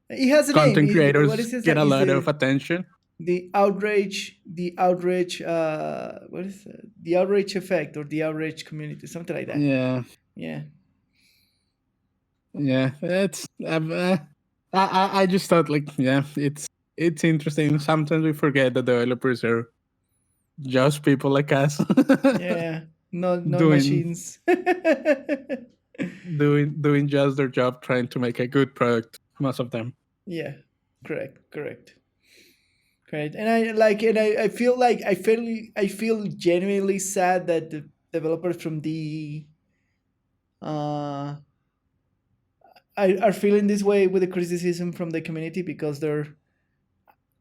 it has a name. content What creators is this? get a Is lot of attention. the outrage what is that? The outrage effect or the outrage community, something like that. Yeah, Yeah. yeah. It's I just thought like yeah, it's interesting. Sometimes we forget that developers are just people like us Yeah. Not doing machines. doing just their job, trying to make a good product. Most of them. Yeah. Correct. Correct. And I feel like I feel genuinely sad that the developers from the uh are feeling this way with the criticism from the community because they're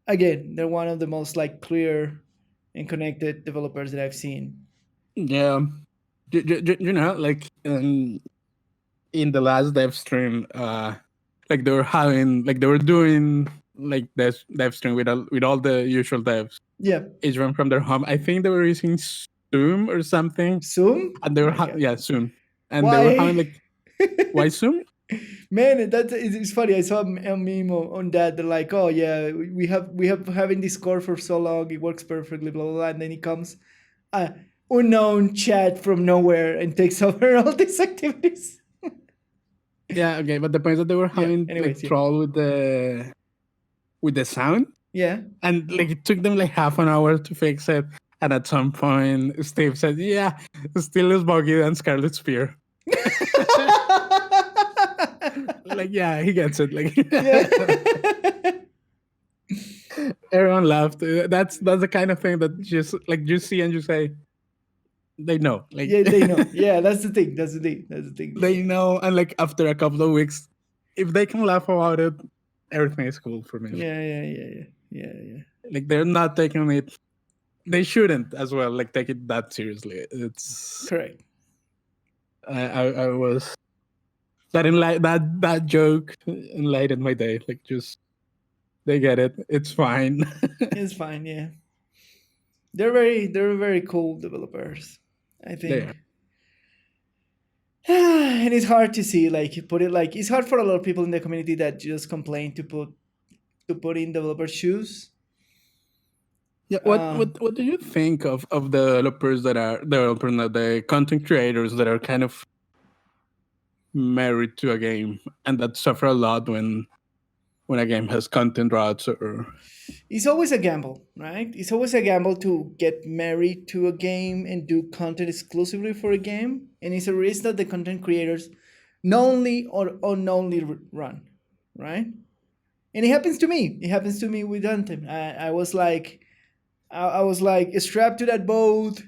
one of the most like clear and connected developers that I've seen. Yeah, you know, like in the last dev stream, like they were doing like this dev stream with all the usual devs. Yeah. Each one from their home. I think they were using Zoom or something, Zoom? and they Oh were my god. yeah Zoom, and they were having Why? like why Zoom? Man, it's funny. I saw a meme on that. They're like, "Oh yeah, we have having Discord for so long. It works perfectly." Blah blah blah. And then it comes a unknown chat from nowhere and takes over all these activities. Yeah, okay, but the point is that they were Yeah. having Anyways, like yeah. trouble with the sound, Yeah. and like it took them like half an hour to fix it. And at some point, Steve said, "Yeah, still is buggy than Scarlet Spear." Like, yeah, he gets it. Like, Yeah. everyone laughed. That's the kind of thing that just like you see and you say, they know. Like, Yeah, they know. Yeah, that's the thing. That's the thing. they know. And like after a couple of weeks, if they can laugh about it, everything is cool for me. Yeah. Like they're not taking it. They shouldn't as well. Like take it that seriously. It's Correct. I was that joke enlightened my day. Like just they get it. It's fine. It's fine. Yeah. They're very cool developers, I They think. are. And it's hard to see like you put it like it's hard for a lot of people in the community that just complain to put in developer shoes. Yeah, Uh, what do you think of the developers that are developers, not the content creators that are kind of married to a game and that suffer a lot when a game has content routes or it's always a gamble, right? It's always a gamble to get married to a game and do content exclusively for a game, and it's a risk that the content creators knowingly or unknowingly run, right? And it happens to me. It happens to me with Anthem. I was like, I was like strapped to that boat,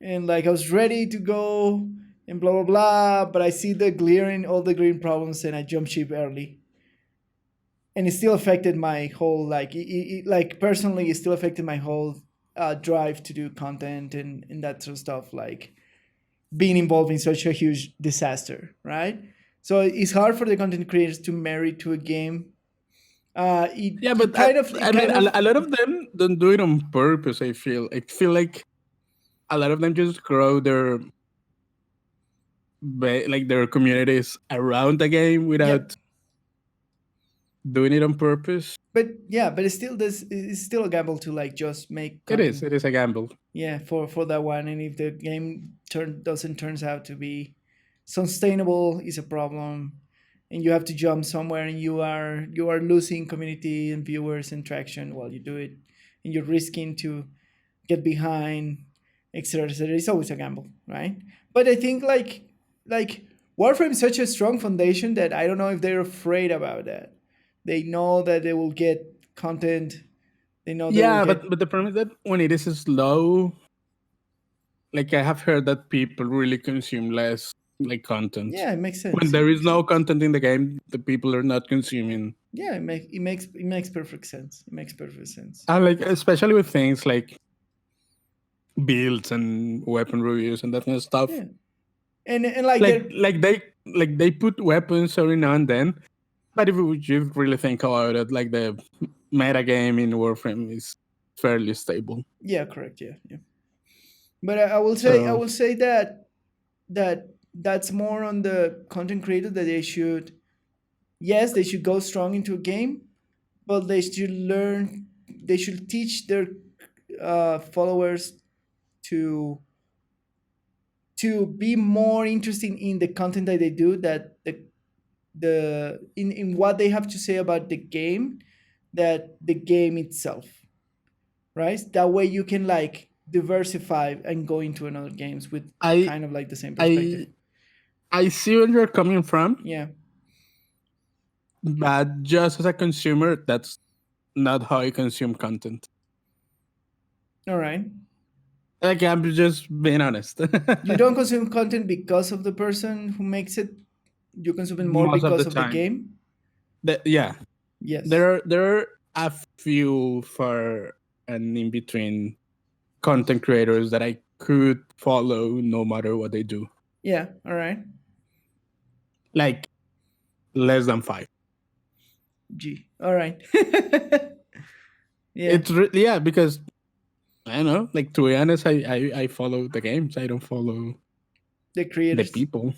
and like I was ready to go, and blah blah blah. But I see all the green problems, and I jump ship early, and it still affected my whole like personally, it still affected my whole drive to do content and that sort of stuff. Like being involved in such a huge disaster, right? So it's hard for the content creators to marry to a game. yeah, It but kind of I mean a lot of them don't do it on purpose. I feel like a lot of them just grow like their communities around the game yeah. without doing it on purpose. But yeah, but it's still a gamble to like just make It is. content. It is a gamble. Yeah, for that one, and if the game turns out to be sustainable, is a problem, and you have to jump somewhere, and you are losing community and viewers and traction while you do it, and you're risking to get behind, etc. etc. It's always a gamble, right? But I think like Warframe is such a strong foundation that I don't know if they're afraid about that. They know that they will get content. They know they will Yeah, get but the problem is that when it is slow, like I have heard that people really consume less like content. yeah, it makes When sense. there is no content in the game, the people are not consuming. Yeah, it makes perfect sense. It makes perfect sense. And like especially with things like builds and weapon reviews and that kind of stuff. Yeah, and like Like they like they put weapons every now and then, but if you really think about it, like the meta game in Warframe is fairly stable. Yeah, correct. Yeah, yeah. But I So will say that's more on the content creator that they should, yes, they should go strong into a game, but they should teach their followers to be more interested in the content that they do, that in what they have to say about the game, that the game itself, right? That way you can like diversify and go into another games with I kind of like the same perspective. I I see where you're coming from, Yeah. but just as a consumer, that's not how I consume content. All right. Like I'm just being honest. You don't consume content because of the person who makes it. You consume it more Most of because the of the time. game. Yeah. Yes. There are a few far and in between content creators that I could follow no matter what they do. Yeah. All right. Like less than 5. G. All right. Yeah. It's yeah, because I don't know. Like to be honest, I follow the games. I don't follow The the creators. people.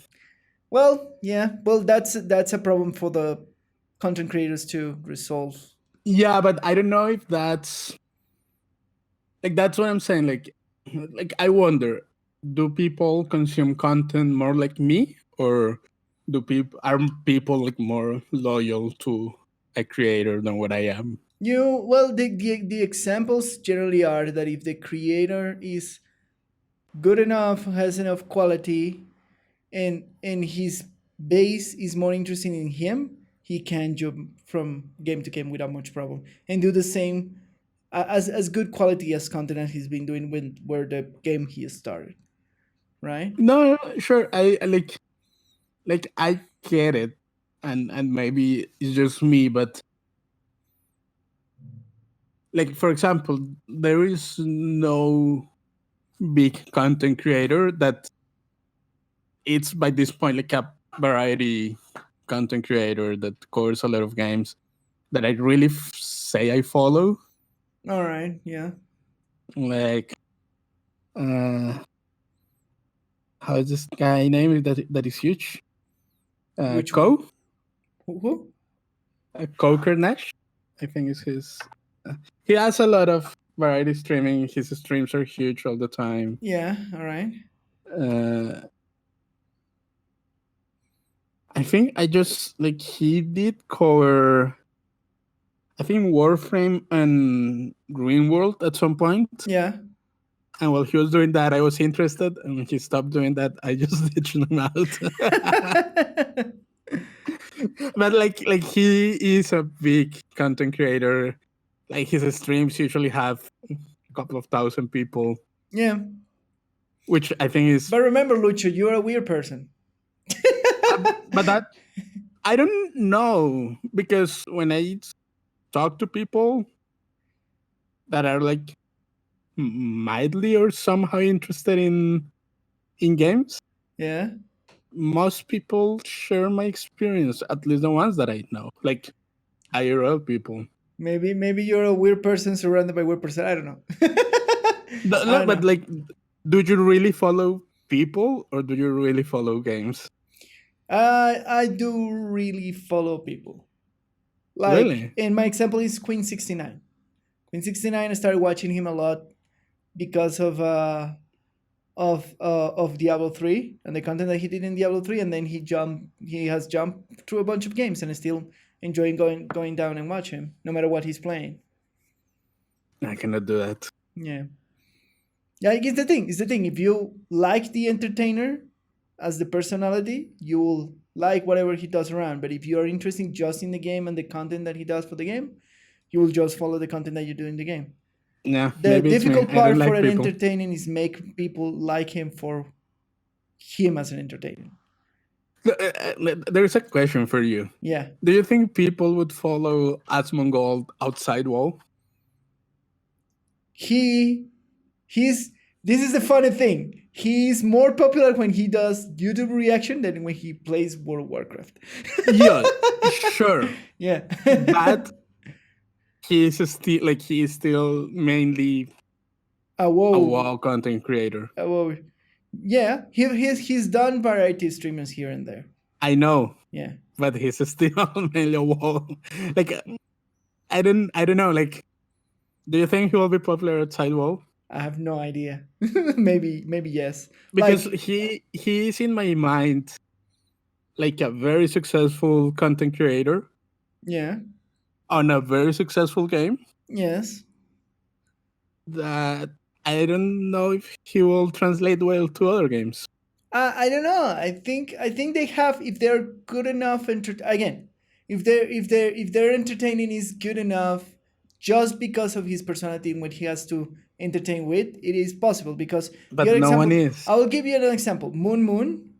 Well, yeah. Well, that's a problem for the content creators to resolve. Yeah, but I don't know if that's what I'm saying. Like I wonder, do people consume content more like me, or are people like more loyal to a creator than what I am? Well, the examples generally are that if the creator is good enough, has enough quality, and his base is more interested in him, he can jump from game to game without much problem and do the same as good quality as content as he's been doing when where the game he started, right? No, sure. I like I get it, and maybe it's just me, but like for example, there is no big content creator that it's by this point like a variety content creator that covers a lot of games that I really say I follow. All right. Yeah. Like, uh, how is this guy name that is huge? Which one? Ko Who? Coker Nash, I think is his. He has a lot of variety streaming. His streams are huge all the time. Yeah. All right. Uh, I think I just like he did cover. I think Warframe and Green World at some point. Yeah. And while he was doing that, I was interested. And when he stopped doing that, I just ditched him out. But like he is a big content creator. Like his streams usually have a couple of thousand people, Yeah. which I think is. But remember, Lucho, you're a weird person. But that I don't know, because when I talk to people that are like mildly or somehow interested in games, Yeah. most people share my experience, at least the ones that I know, like IRL people. Maybe you're a weird person surrounded by weird person. I don't know. I No, don't but know. like, do you really follow people or do you really follow games? I do really follow people. Like Really? in my example is Queen 69. Queen 69, I started watching him a lot because of Diablo 3 and the content that he did in Diablo 3, and then he has jumped through a bunch of games, and I still enjoying going down and watch him no matter what he's playing. I cannot do that. Yeah. Yeah, it's the thing. It's the thing. If you like the entertainer as the personality, you will like whatever he does around. But if you are interested just in the game and the content that he does for the game, you will just follow the content that you do in the game. Yeah, The maybe it's me. difficult I don't part for like an people. entertaining is make people like him for him as an entertainer. There's a question for you. Yeah. Do you think people would follow Asmongold outside WoW? He's this is the funny thing. he's more popular when he does YouTube reaction than when he plays World of Warcraft. Yeah, sure. Yeah. But he is still mainly a a WoW. WoW content creator. A WoW. Yeah, he's done variety streamers here and there. I know, Yeah. but he's still mainly a WoW. Like, I don't know. Like, do you think he will be popular outside WoW? I have no idea. maybe yes. Because Like, he is in my mind like a very successful content creator yeah. on a very successful game Yes. that I don't know if he will translate well to other games. I don't know. I think they have, if they're good enough. Again, if their entertaining is good enough, just because of his personality and what he has to entertain with, it is possible. Because But the other no example, one is. I will give you another example. Moon,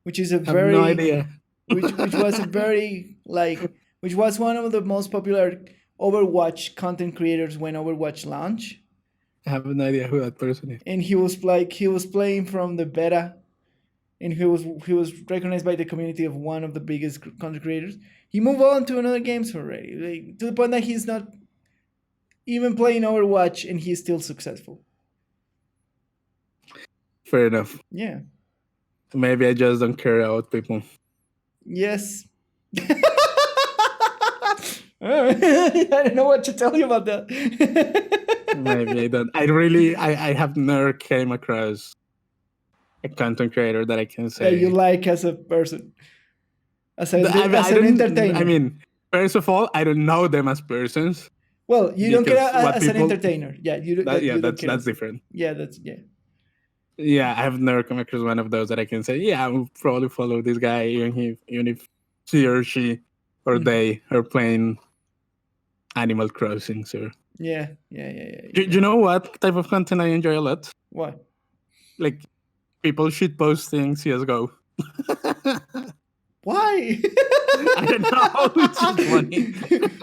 which is a I have very no idea. which was a very which was one of the most popular Overwatch content creators when Overwatch launched. I have no idea who that person is. And he was playing from the beta, and he was recognized by the community of one of the biggest content creators. He moved on to another games already, to the point that he's not even playing Overwatch, and he's still successful. Fair enough. Yeah. Maybe I just don't care about people. Yes. I don't know what to tell you about that. Maybe I don't. I have never came across a content creator that I can say that you like as a person, as an don't- entertainer. I mean, first of all, I don't know them as persons. Well, you don't care because what as an people- entertainer. Yeah, you don't care. That's different. Yeah, that's yeah. Yeah, I have never come across one of those that I can say, yeah, I will probably follow this guy even if he or she or they are playing Animal Crossing. So Yeah. do you know what type of content I enjoy a lot? What? Like people shit posting CS:GO. Why? I don't know. It's just funny.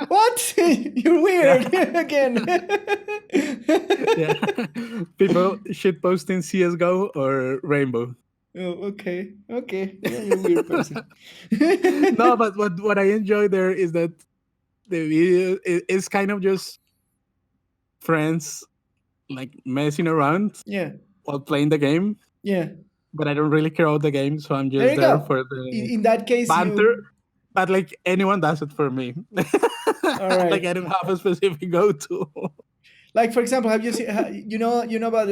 What? You're weird again. Yeah, people shit posting CS:GO or Rainbow. Oh, okay. Yeah, you're a weird person. No, but what I enjoy there is that the video is kind of just friends like messing around Yeah. while playing the game, Yeah. but I don't really care about the game, so I'm There just you there go. for the In that case, banter. But like anyone does it for me. right. Like I don't have a specific go-to. like for example, have you seen? You know about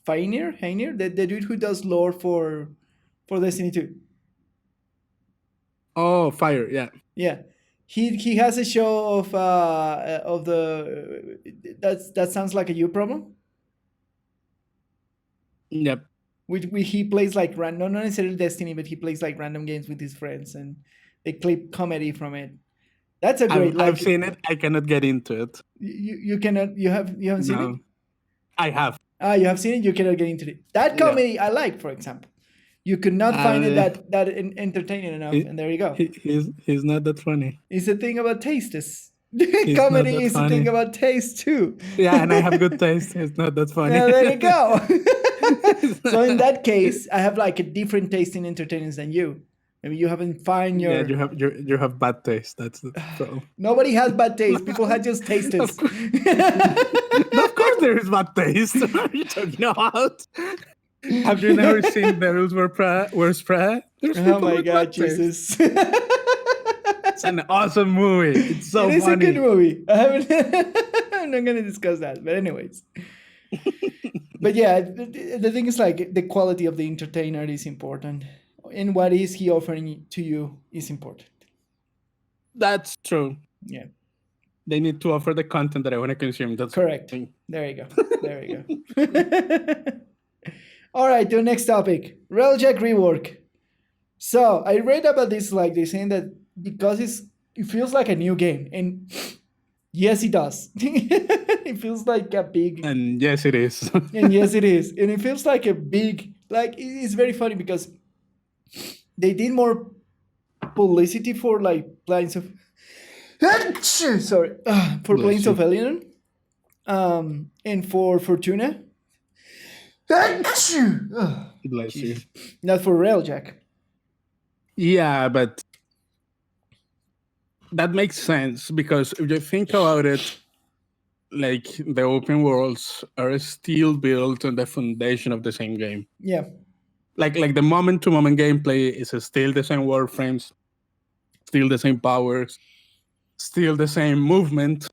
Heiner, the dude who does lore for Destiny 2. Oh, fire! Yeah, Yeah, he has a show of the that sounds like a you problem. yep. Which he plays like random, not necessarily Destiny, but he plays like random games with his friends, and they clip comedy from it. That's a great. I've seen it. I cannot get into it. You cannot. You haven't seen it. I have. You have seen it. You cannot get into it. That comedy I like, for example. You could not find it that entertaining enough, and there you go. He's not that funny. It's the thing about tastes. He's Comedy not that is the thing funny. about taste too. Yeah, and I have good taste. It's not that funny. Yeah, there you go. So in that case, I have like a different taste in entertainers than you. Maybe you haven't found your. Yeah, you have bad taste. That's the problem. Nobody has bad taste. People have just tastes. No, of course there is bad taste. What are you talking about? Have you never seen Devils Wear Prada? Oh my God, Jesus! It's an awesome movie. It's so it is funny. a good movie. I'm not gonna discuss that, but anyways. But yeah, the thing is like the quality of the entertainer is important, and what is he offering to you is important. That's true. Yeah. They need to offer the content that I want to consume. That's Correct. the thing. There you go. All right, to the next topic. Railjack rework. So I read about this, like they're saying that because it feels like a new game, and yes, it does. It feels like a big, And yes, it is. and yes, it is, and it feels like a big, like it's very funny because they did more publicity for like Planes of, sorry, for Bless Planes you. of Alien, and for Fortuna. Ugh, Bless you. Jesus. Not for Railjack. Yeah, but that makes sense because if you think about it, like the open worlds are still built on the foundation of the same game. Yeah. Like the moment-to-moment gameplay is still the same warframes, still the same powers, still the same movement,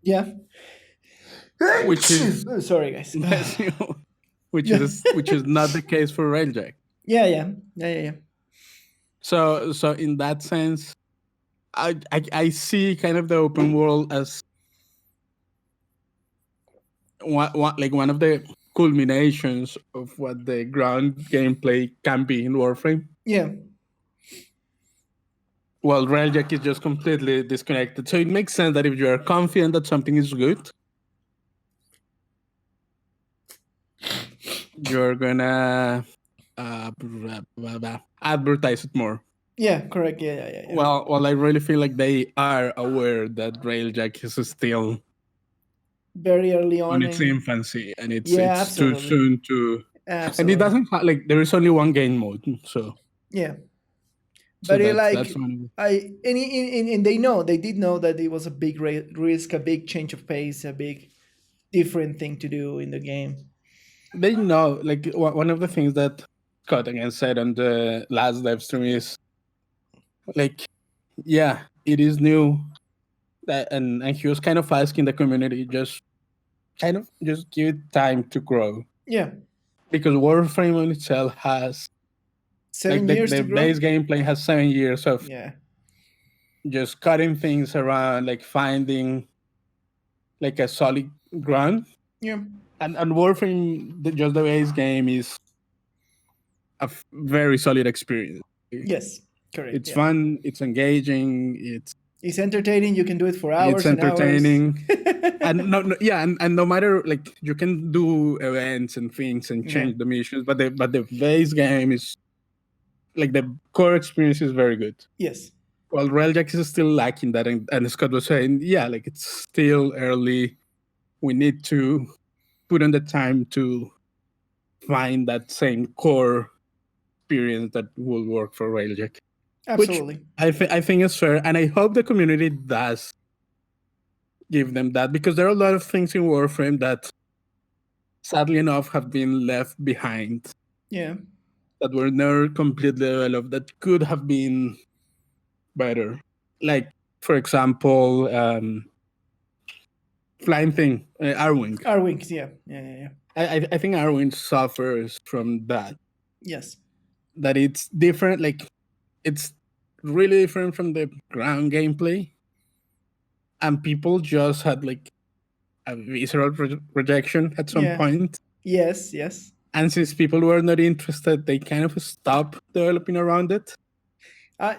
Yeah. which is Oh, sorry, guys. bless you, which is not the case for Railjack. Yeah. So in that sense, I see kind of the open world as one of the culminations of what the ground gameplay can be in Warframe. Yeah. Well, Railjack is just completely disconnected. So it makes sense that if you are confident that something is good, you're gonna advertise it more. Yeah, correct. Yeah. Well, I really feel like they are aware that Railjack is still Very early on its infancy, and it's too absolutely. soon to. Absolutely. And it doesn't like there is only one game mode, so yeah. so But that's one. And they did know that it was a big risk, a big change of pace, a big different thing to do in the game. They know, like one of the things that Scott again said on the last live stream is like, yeah, it is new, and he was kind of asking the community just give it time to grow. Yeah, because Warframe on itself has 7 years the to grow. base gameplay has 7 years of just cutting things around, like finding like a solid ground. Yeah. And Warframe, just the base game is a very solid experience. Yes, correct. It's fun. It's engaging. It's entertaining. You can do it for hours. It's entertaining. And hours. and no matter, like, you can do events and things and change the missions, but the base game is like the core experience is very good. Yes. Well, Railjack is still lacking that, and Scott was saying, like it's still early. We need to put in the time to find that same core experience that will work for Railjack. Absolutely. Which I think is fair, and I hope the community does give them that, because there are a lot of things in Warframe that, sadly enough, have been left behind. Yeah. That were never completely developed, that could have been better. Like, for example, flying thing, Arwing. Arwings, yeah. I think Arwing suffers from that. Yes. That it's different, like, it's really different from the ground gameplay. And people just had, like, a visceral rejection at some point. Yes. And since people were not interested, they kind of stopped developing around it. I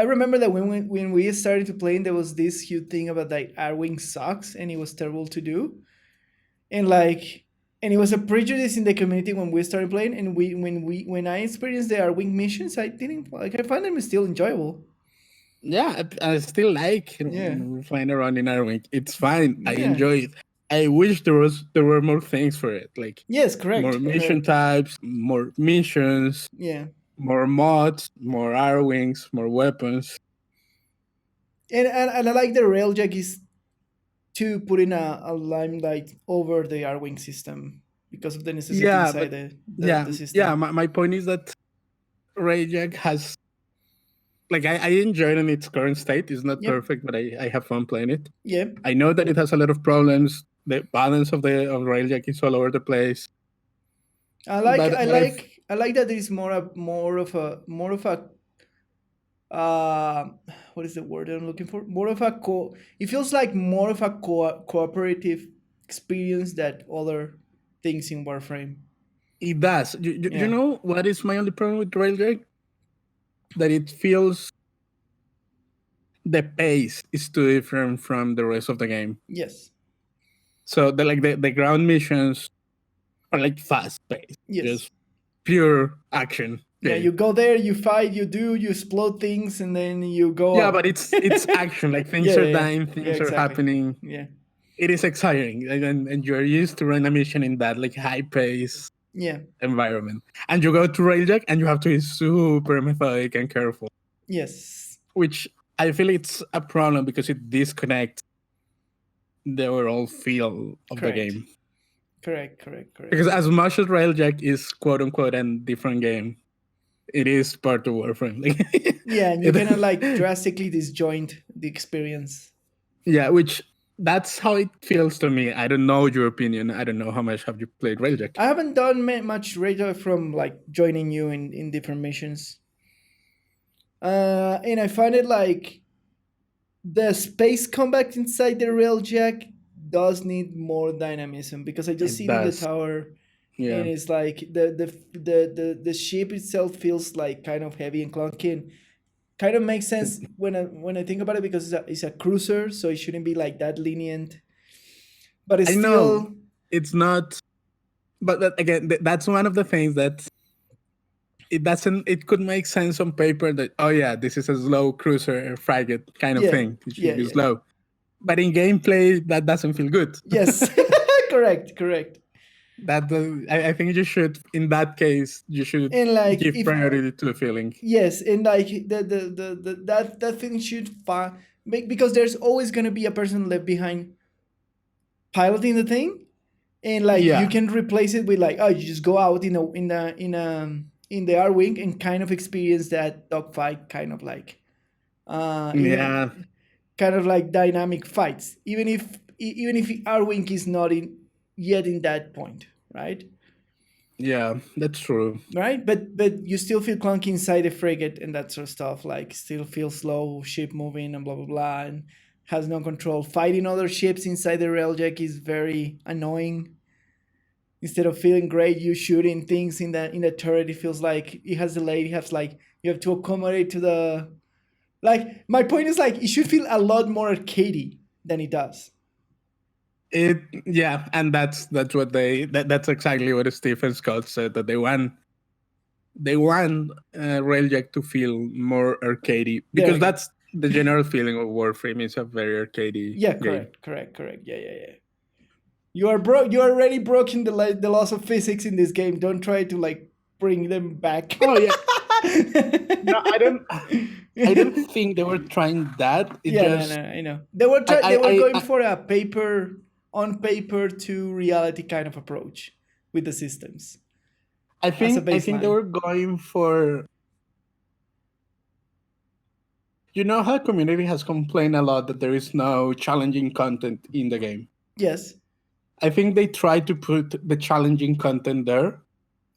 remember that when we started to play, there was this huge thing about like Arwing sucks and it was terrible to do, and it was a prejudice in the community when we started playing. And when I experienced the Arwing missions, I didn't like. I find them still enjoyable. Yeah, I still like flying around in Arwing. It's fine. I enjoy it. I wish there were more things for it. Like, yes, correct. More mission types, more missions. Yeah. More mods, more Arwings, more weapons. And I like the Railjack is to put in a limelight over the Arwing system because of the necessity inside the system. Yeah, my point is that Railjack has, like, I enjoy it in its current state. It's not perfect, but I have fun playing it. Yeah. I know that it has a lot of problems. The balance of Railjack is all over the place. I like that there is more of a what is the word I'm looking for? More of a it feels like more of a cooperative experience than other things in Warframe. It does. You know what is my only problem with Railjack? That it feels the pace is too different from the rest of the game. Yes. So the ground missions are like fast paced. Yes. Just pure action. Yeah, you go there, you fight, you explode things, and then you go. Yeah, but it's action. Like, things are dying, things are happening. Yeah. it is exciting, and you're used to run a mission in that like high pace Yeah. environment, and you go to Railjack and you have to be super methodic and careful, Yes. which I feel it's a problem because it disconnects the overall feel of the Correct. game. Correct. Because as much as Railjack is quote unquote a different game, it is part of Warframe. Yeah, and you cannot like drastically disjoint the experience. Yeah, which that's how it feels to me. I don't know your opinion. I don't know how much have you played Railjack. I haven't done much radar from like joining you in different missions. And I find it like the space combat inside the Railjack does need more dynamism because I just It sit in the does. tower Yeah. and it's like the ship itself feels like kind of heavy and clunky and kind of makes sense when I think about it because it's a cruiser, so it shouldn't be like that lenient. But it's I still know it's not, but again, that's one of the things that it doesn't. It could make sense on paper that this is a slow cruiser frigate kind of Yeah, thing. It should be yeah. slow, but in gameplay that doesn't feel good. Yes, correct. That I think you should, in that case, you should And like give priority to the feeling. Yes, and like the that thing should because there's always gonna be a person left behind piloting the thing, and like Yeah. you can replace it with like you just go out in the R wing and kind of experience that dogfight kind of like Yeah. kind of like dynamic fights even if R wing is not yet in that point, right? Yeah, that's true. Right, but you still feel clunky inside the frigate and that sort of stuff. Like still feel slow, ship moving and blah blah blah, and has no control. Fighting other ships inside the Railjack is very annoying. Instead of feeling great, you shooting things in the turret. It feels like it has delayed. It has like you have to accommodate to the. Like my point is like it should feel a lot more arcadey than it does. And that's what that's exactly what Stephen Scott said, that they want Railjack to feel more arcadey because that's the general feeling of Warframe. Is a very arcadey game. Correct. Yeah. You are broke. You are already broken the laws of physics in this game. Don't try to like bring them back. Oh yeah. No, I don't think they were trying that. I know. They were going for a on paper to reality kind of approach with the systems. I think they were going for. You know how community has complained a lot that there is no challenging content in the game. Yes. I think they tried to put the challenging content there.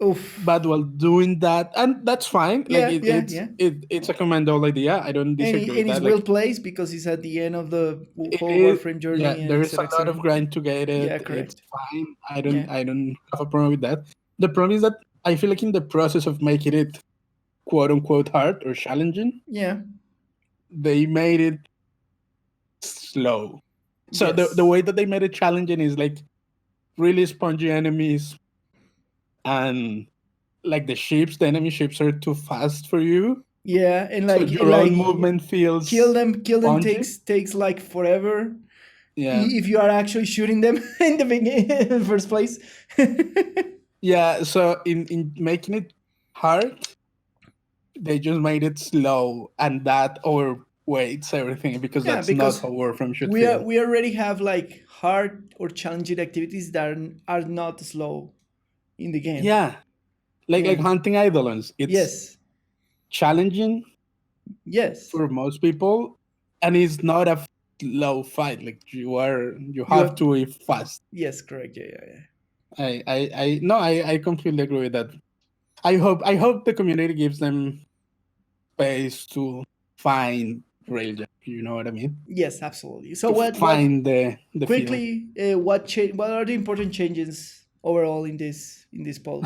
Oof. But while doing that, and that's fine. It's a commendable idea. I don't disagree with that. And it's well placed because it's at the end of the whole Warframe journey. Yeah, there is a lot of grind to get it. Yeah, correct. It's fine. I don't have a problem with that. The problem is that I feel like in the process of making it quote unquote hard or challenging, they made it slow. So the way that they made it challenging is like really spongy enemies. And like the enemy ships are too fast for you. Yeah, and like so your own movement feels kill them takes like forever. Yeah, if you are actually shooting them in the beginning, in the first place. Yeah, so in making it hard, they just made it slow, and that overweights everything because that's not how Warframe should feel. We already have like hard or challenging activities that are not slow in the game. Yeah, like hunting eidolons. It's challenging. Yes, for most people, and it's not a slow fight. Like you have to be fast. Yes, correct. Yeah. I completely agree with that. I hope the community gives them space to find Railjack. You know what I mean? Yes, absolutely. So the quickly what are the important changes overall in this poll?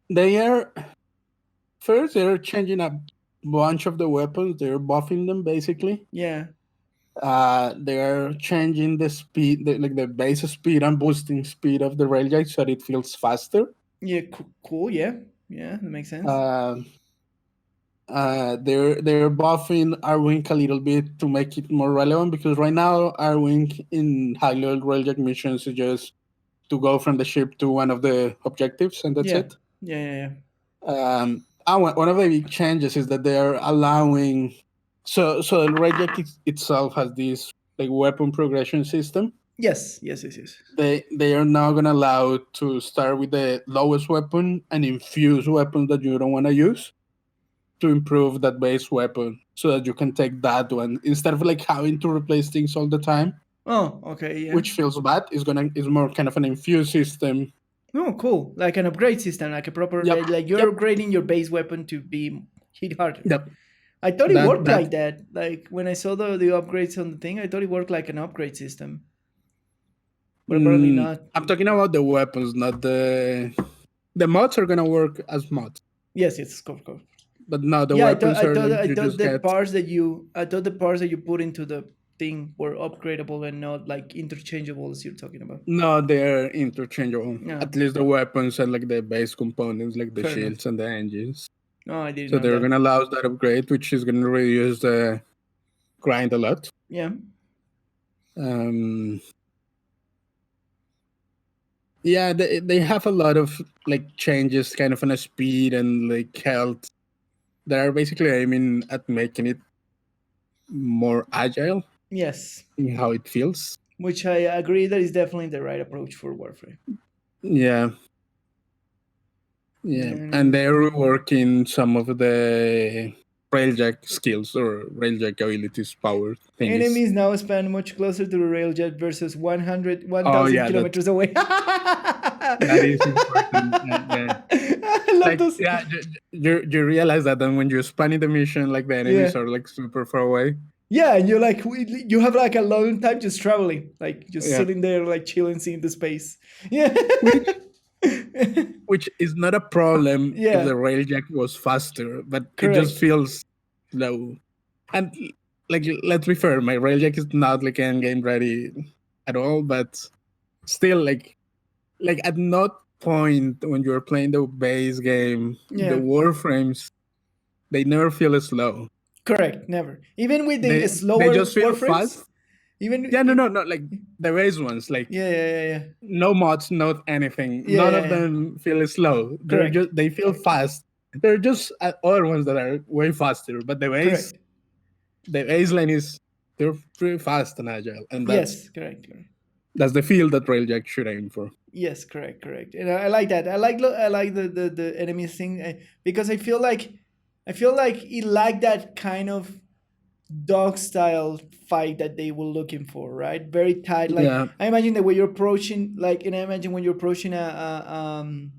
They're changing a bunch of the weapons. They're buffing them basically. Yeah. They're changing the speed, the base speed and boosting speed of the Railjack so that it feels faster. Yeah, cool. Yeah, that makes sense. they're buffing Arwing a little bit to make it more relevant, because right now Arwing in high level Railjack missions is just to go from the ship to one of the objectives, and that's Yeah. it. Yeah. One of the big changes is that they are allowing. So the Railjack itself has this like weapon progression system. Yes. They are now gonna allow to start with the lowest weapon and infuse weapons that you don't want to use to improve that base weapon, so that you can take that one instead of like having to replace things all the time, Oh, okay, yeah. which feels bad. Is more kind of an infuse system. Oh, cool. Like an upgrade system, like a proper, Yep. like you're upgrading your base weapon to be hit harder. Yep. I thought it worked That like that. Like when I saw the upgrades on the thing, I thought it worked like an upgrade system. But apparently not. I'm talking about the weapons, not the mods are gonna work as mods. Yes, of course. But no, the weapons I are thought, like I you thought just the get. parts that you put into the thing were upgradable and not like interchangeable as you're talking about. No, they're interchangeable. Yeah. At least the weapons and like the base components, like the Fair shields and the engines. No, I didn't So know they're that. gonna allow that upgrade, which is gonna reduce the grind a lot. Yeah. Yeah, they have a lot of like changes, kind of on a speed and like health, that are basically aiming at making it more agile. Yes. In how it feels. Which I agree that is definitely the right approach for Warframe. Yeah. And they're reworking some of the Railjack skills or Railjack abilities, power things. Enemies now span much closer to the Railjack versus 1,000 kilometers away. That is important. I love like, those. Yeah, you realize that then when you're spanning the mission, like the enemies are like super far away. Yeah, and you're like, you have like a long time just traveling, like just sitting there, like chilling, seeing the space. Yeah. Which is not a problem if the Railjack was faster, but it just feels slow. And like, let's be fair, my Railjack is not like endgame ready at all, but still, like at no point when you're playing the base game, the Warframes, they never feel slow. Correct, never. Even with the slower they just feel Warframes, fast. No, like the base ones, like no mods, not anything. None of them feel slow. They feel fast. They're just other ones that are way faster, but the baseline is they're pretty fast and agile, and that's correct. That's the feel that Railjack should aim for. Yes, correct. And I like that. I like the enemy thing because I feel like it like that kind of dog style fight that they were looking for, right? Very tight. Like I imagine the way you're approaching, and I imagine when you're approaching an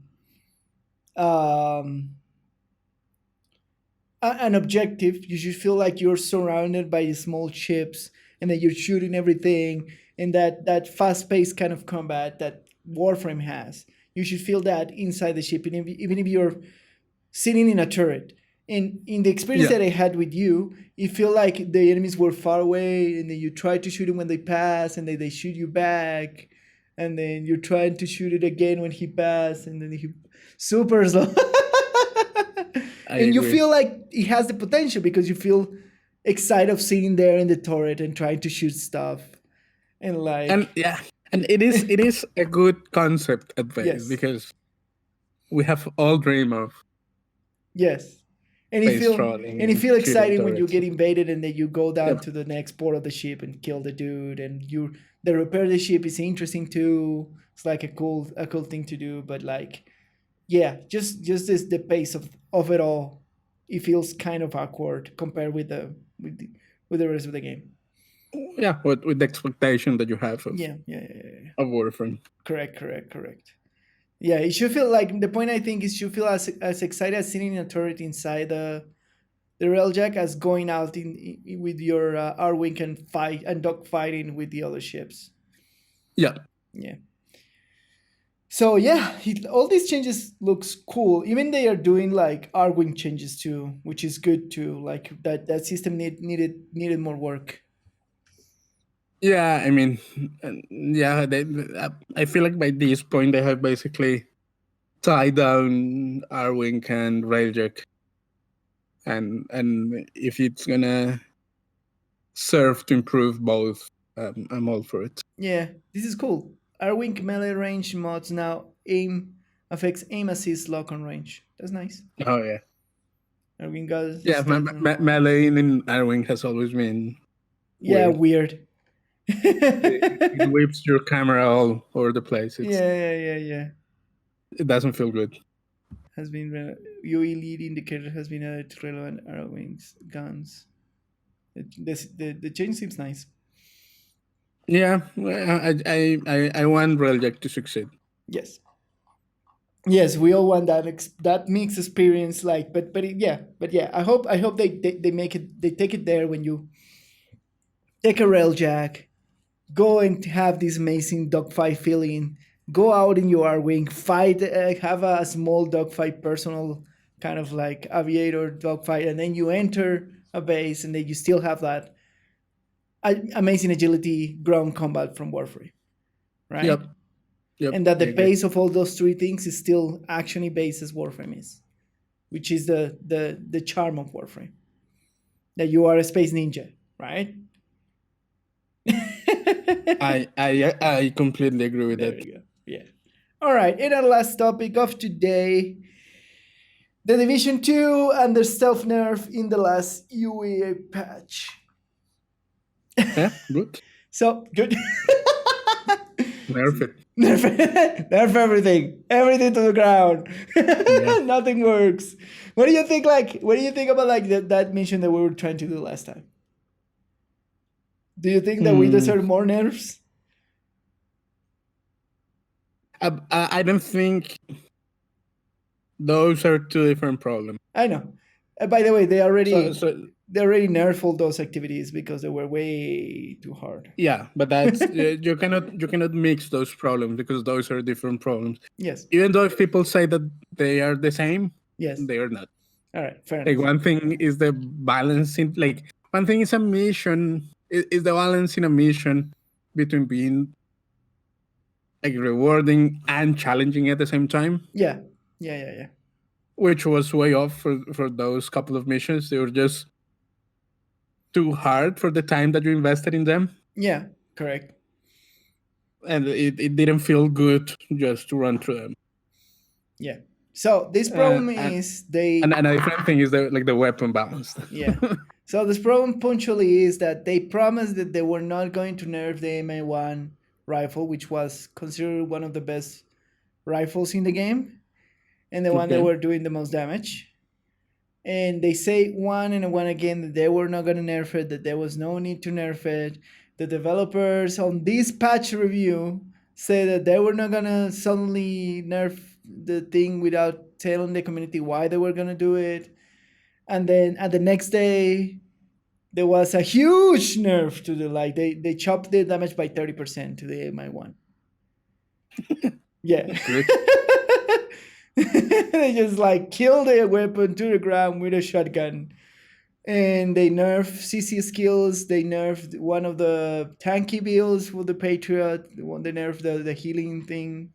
objective, you should feel like you're surrounded by small ships, and that you're shooting everything, and that fast-paced kind of combat that Warframe has. You should feel that inside the ship, and even if you're sitting in a turret. And in the experience that I had with you, you feel like the enemies were far away, and then you try to shoot them when they pass, and then they shoot you back, and then you're trying to shoot it again when he passed, and then he super slow. And you feel like it has the potential because you feel excited of sitting there in the turret and trying to shoot stuff, and it is a good concept at base because we have all dream of and you feel exciting when you get invaded and then you go down to the next port of the ship and kill the dude, and the repair the ship is interesting too. It's like a cool thing to do, but like just this the pace of it all. It feels kind of awkward compared with the rest of the game. Yeah, with the expectation that you have of of Warframe. Correct. Yeah, it should feel like the point I think is you feel as excited as sitting in a turret inside the Railjack as going out with your Arwing and fight and dog fighting with the other ships. Yeah. So all these changes looks cool. Even they are doing like Arwing changes too, which is good too. Like that system needed more work. Yeah, I mean, I feel like by this point they have basically tied down Arwing and Railjack. and if it's gonna serve to improve both, I'm all for it. Yeah, this is cool. Arwing melee range mods now affects aim assist lock on range. That's nice. Oh yeah, Arwing got yeah. Melee in Arwing has always been weird. It whips your camera all over the place. Yeah. It doesn't feel good. Has been UE lead indicator has been added to relevant arrow wings guns. The change seems nice. Yeah, I want Railjack to succeed. Yes, we all want that mixed experience. But yeah. I hope they make it. They take it there when you take a Railjack, go and have this amazing dogfight feeling. Go out in your wing, fight, have a small dogfight, personal kind of like aviator dogfight, and then you enter a base, and then you still have that amazing agility ground combat from Warframe, right? Yep. And that the base of all those three things is still actiony based as Warframe is, which is the charm of Warframe. That you are a space ninja, right? I completely agree with that. Yeah. All right. And our last topic of today, the Division 2 and the stealth nerf in the last UEA patch. Yeah, good. So good. Nerf it. Nerf everything. Everything to the ground. Yeah. Nothing works. What do you think? What do you think about that mission that we were trying to do last time? Do you think that we deserve more nerfs? I don't think those are two different problems. I know. By the way, they already nerfed all those activities because they were way too hard. Yeah, but that's you cannot mix those problems because those are different problems. Yes. Even though if people say that they are the same, yes, they are not. All right, fair enough. One thing is the balancing. One thing is a mission. Is the balance in a mission between being rewarding and challenging at the same time. Yeah. Which was way off for those couple of missions. They were just too hard for the time that you invested in them. Yeah, correct. And it didn't feel good just to run through them. Yeah. So this problem is they... And a different thing is the weapon balance. Yeah. So this problem punctually is that they promised that they were not going to nerf the MA1 rifle, which was considered one of the best rifles in the game, and the one that were doing the most damage. And they say one and one again that they were not going to nerf it, that there was no need to nerf it. The developers on this patch review say that they were not going to suddenly nerf the thing without telling the community why they were going to do it. And then at the next day, there was a huge nerf to the they chopped the damage by 30% to the MI1. Yeah. They just kill the weapon to the ground with a shotgun. And they nerf CC skills. They nerfed one of the tanky builds for the Patriot. They nerfed the healing thing.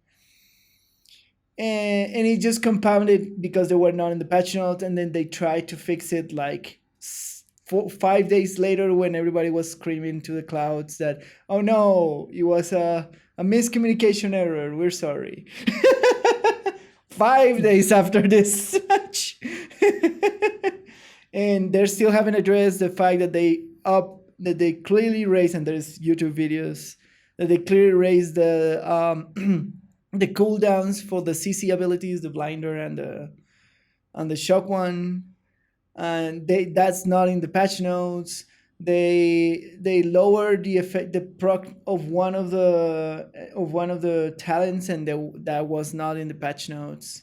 And it just compounded because they were not in the patch notes, and then they tried to fix it 5 days later when everybody was screaming to the clouds that, oh no, it was a miscommunication error, we're sorry. 5 days after this patch. And they still haven't addressed the fact that they clearly raised, and there's YouTube videos, that they clearly raised the the cooldowns for the CC abilities, the blinder and the shock one, and that's not in the patch notes. They lowered the proc of one of the talents, and that was not in the patch notes.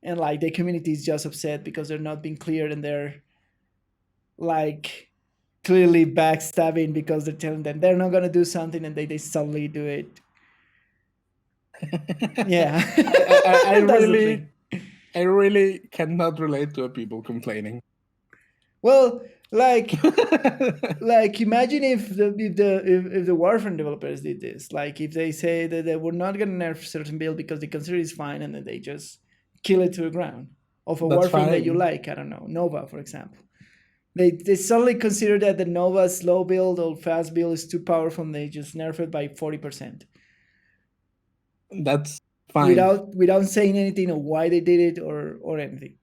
And the community is just upset because they're not being cleared, and they're clearly backstabbing because they're telling them they're not gonna do something, and they suddenly do it. Yeah. I really cannot relate to people complaining. Well, imagine if the Warframe developers did this. If they say that they were not gonna nerf certain build because they consider it's fine, and then they just kill it to the ground. of a That's Warframe that you fine. like. I don't know, Nova, for example. They suddenly consider that the Nova slow build or fast build is too powerful, and they just nerf it by 40% That's fine. without saying anything of why they did it or anything.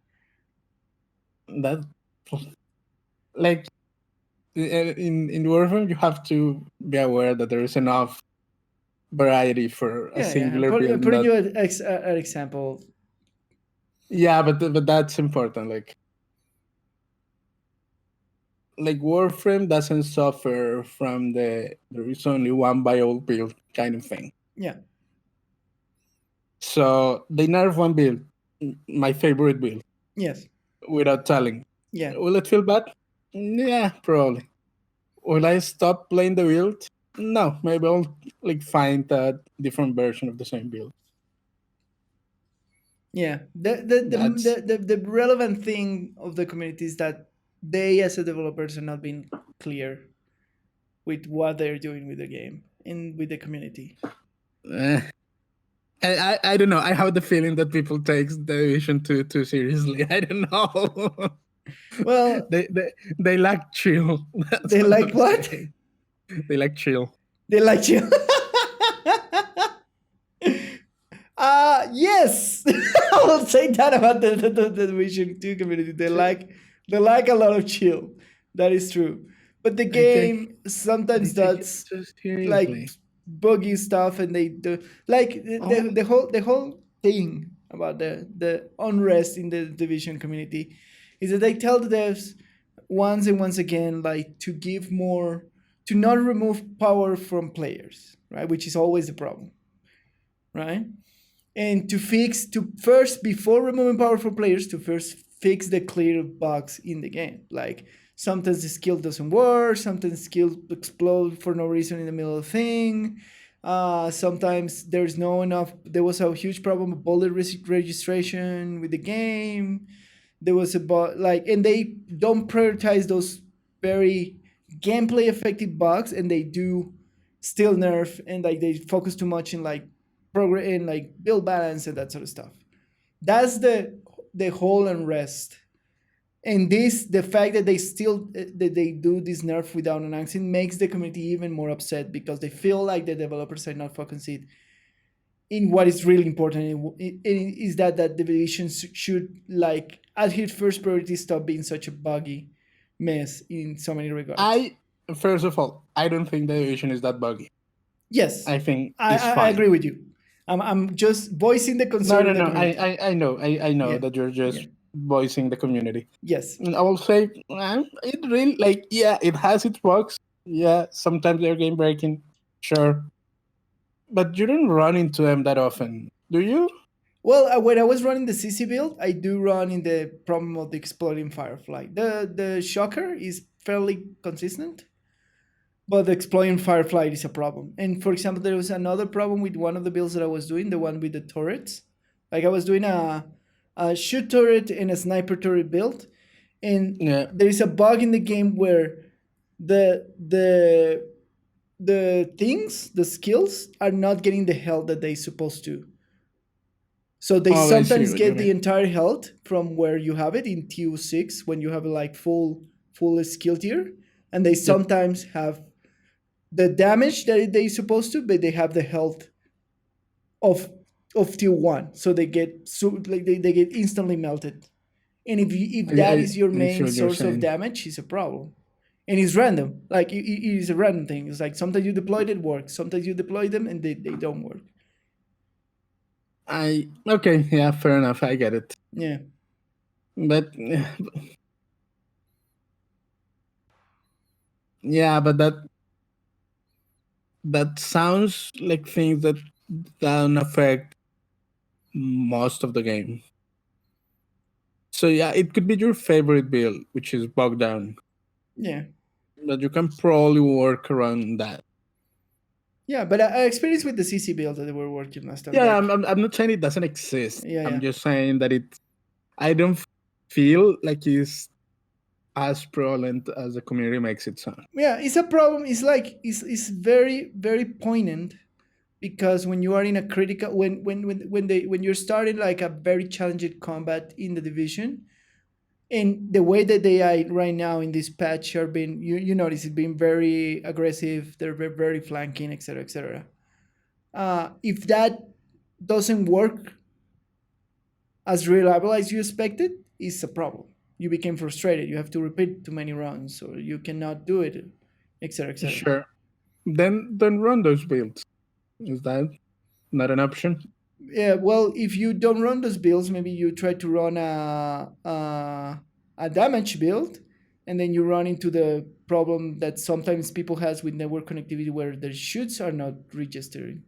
That like in Warframe, you have to be aware that there is enough variety for a singular build. I'm putting you an example. Yeah, but that's important. Like Warframe doesn't suffer from there is only one by all build kind of thing. Yeah. So they nerf one build, my favorite build. Yes. Without telling. Yeah. Will it feel bad? Yeah, probably. Will I stop playing the build? No, maybe I'll find a different version of the same build. Yeah. The relevant thing of the community is that they, as a developers, are not being clear with what they're doing with the game and with the community. I don't know. I have the feeling that people take the division too seriously. I don't know. Well, they lack chill. They like what? They like chill. They like chill. Yes, I will say that about the Division 2 community. They like a lot of chill. That is true. But the game sometimes does like buggy stuff, and they do like the whole thing about the unrest in the Division community is that they tell the devs once and once again to give more, to not remove power from players, right? Which is always the problem, right? And to first, before removing power from players, to first fix the clear bugs in the game. Like sometimes the skill doesn't work, sometimes skill explode for no reason in the middle of the thing. Sometimes there was a huge problem with bullet registration with the game. There was and they don't prioritize those very gameplay effective bugs, and they do still nerf, and they focus too much in progress and build balance and that sort of stuff. That's the whole unrest. And the fact that they do this nerf without announcing makes the community even more upset, because they feel like the developers are not focusing in what is really important. Is that Division should at his first priority stop being such a buggy mess in so many regards. First of all, I don't think the Division is that buggy. Yes, I think it's fine. I agree with you. I'm just voicing the concern. No. I know that you're just voicing the community. Yes. And I will say it really it has its bugs. Yeah, sometimes they're game breaking. Sure. But you don't run into them that often, do you? Well, when I was running the CC build, I do run in the problem of the exploding firefly. The shocker is fairly consistent, but the exploding firefly is a problem. And for example, there was another problem with one of the builds that I was doing, the one with the turrets. I was doing a shoot turret and a sniper turret build, and there is a bug in the game where the skills are not getting the health that they're supposed to. So they sometimes get the entire health from where you have it in TU6 when you have full skill tier, and they sometimes have the damage that they're supposed to, but they have the health of T1, so they get they get instantly melted. And if that is your main source of damage, it's a problem. And it's random. It is a random thing. It's sometimes you deploy it works, sometimes you deploy them and they don't work. Okay, yeah, fair enough. I get it. Yeah. But yeah, but that sounds like things that don't affect most of the game. So yeah, it could be your favorite build, which is bogged down. Yeah. But you can probably work around that. Yeah, but I experienced with the CC build that they were working last time. Yeah, I'm not saying it doesn't exist. Yeah, I'm just saying that I don't feel like it's as prevalent as the community makes it sound. Yeah, it's a problem. It's it's very, very poignant because when you are in a critical when you're starting like a very challenging combat in the division, and the way that they are right now in this patch are being you notice it being very aggressive, they're very flanking, etc., etc. If that doesn't work as reliable as you expected, it's a problem. You became frustrated, you have to repeat too many runs, or you cannot do it, etc., etc. Sure. Then run those builds. Is that not an option? Yeah, well, if you don't run those builds, maybe you try to run a damage build, and then you run into the problem that sometimes people has with network connectivity where their shoots are not registering.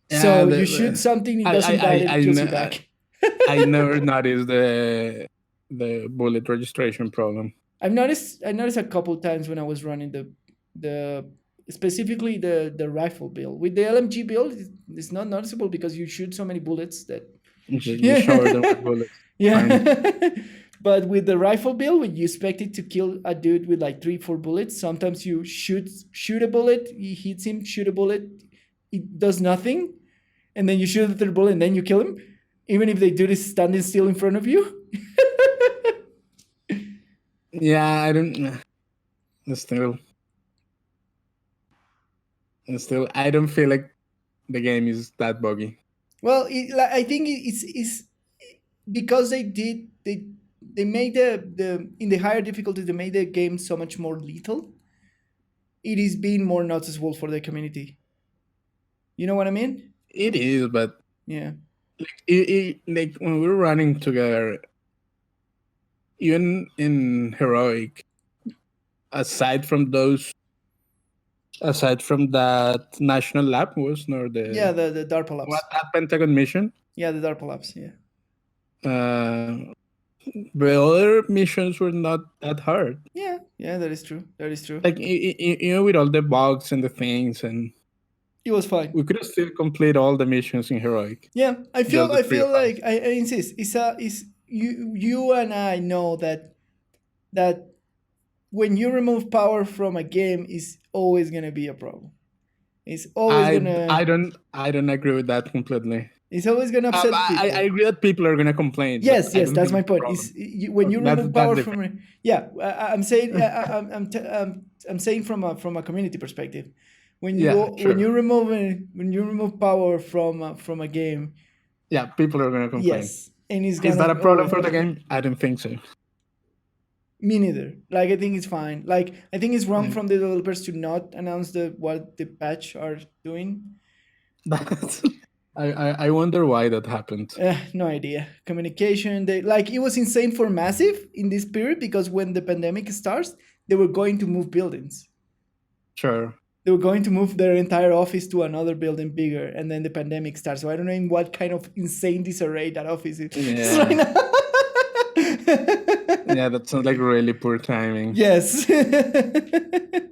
So you shoot something, it doesn't die, it kills you back. I never noticed the bullet registration problem. I noticed a couple times when I was running the specifically the rifle build. With the LMG build, it's not noticeable because you shoot so many bullets that You shower them with bullets. yeah. But with the rifle build, when you expect it to kill a dude with like 3-4 bullets, sometimes you shoot a bullet, he hits him, shoot a bullet, it does nothing, and then you shoot the third bullet and then you kill him, even if the dude is standing still in front of you. Yeah, I don't. Still, I don't feel like the game is that buggy. Well, I think it's because they made the in the higher difficulty, they made the game so much more lethal. It is being more noticeable for the community. You know what I mean? It is, but yeah, like when we're running together, even in heroic, aside from that national lab was nor the the DARPA labs. What, that Pentagon mission? Yeah, the DARPA labs. Yeah. The other missions were not that hard. Yeah, that is true. That is true. Like with all the bugs and the things, and it was fine. We could still complete all the missions in heroic. Yeah, I feel like I insist. It's you and I know that when you remove power from a game, is always gonna be a problem. It's always gonna. I don't agree with that completely. It's always gonna upset people. I agree that people are gonna complain. Yes, that's my point. When you remove power from, I'm saying I'm saying from a community perspective. When you remove power from a game, people are gonna complain. Yes, and is that a problem for the game? I don't think so. Me neither. Like, I think it's fine. Like, I think it's wrong from the developers to not announce what the patch are doing. I wonder why that happened. No idea. Communication. It was insane for Massive in this period because when the pandemic starts, they were going to move buildings. Sure. They were going to move their entire office to another building bigger, and then the pandemic starts. So I don't know in what kind of insane disarray that office is right now. Yeah, that sounds like really poor timing. Yes.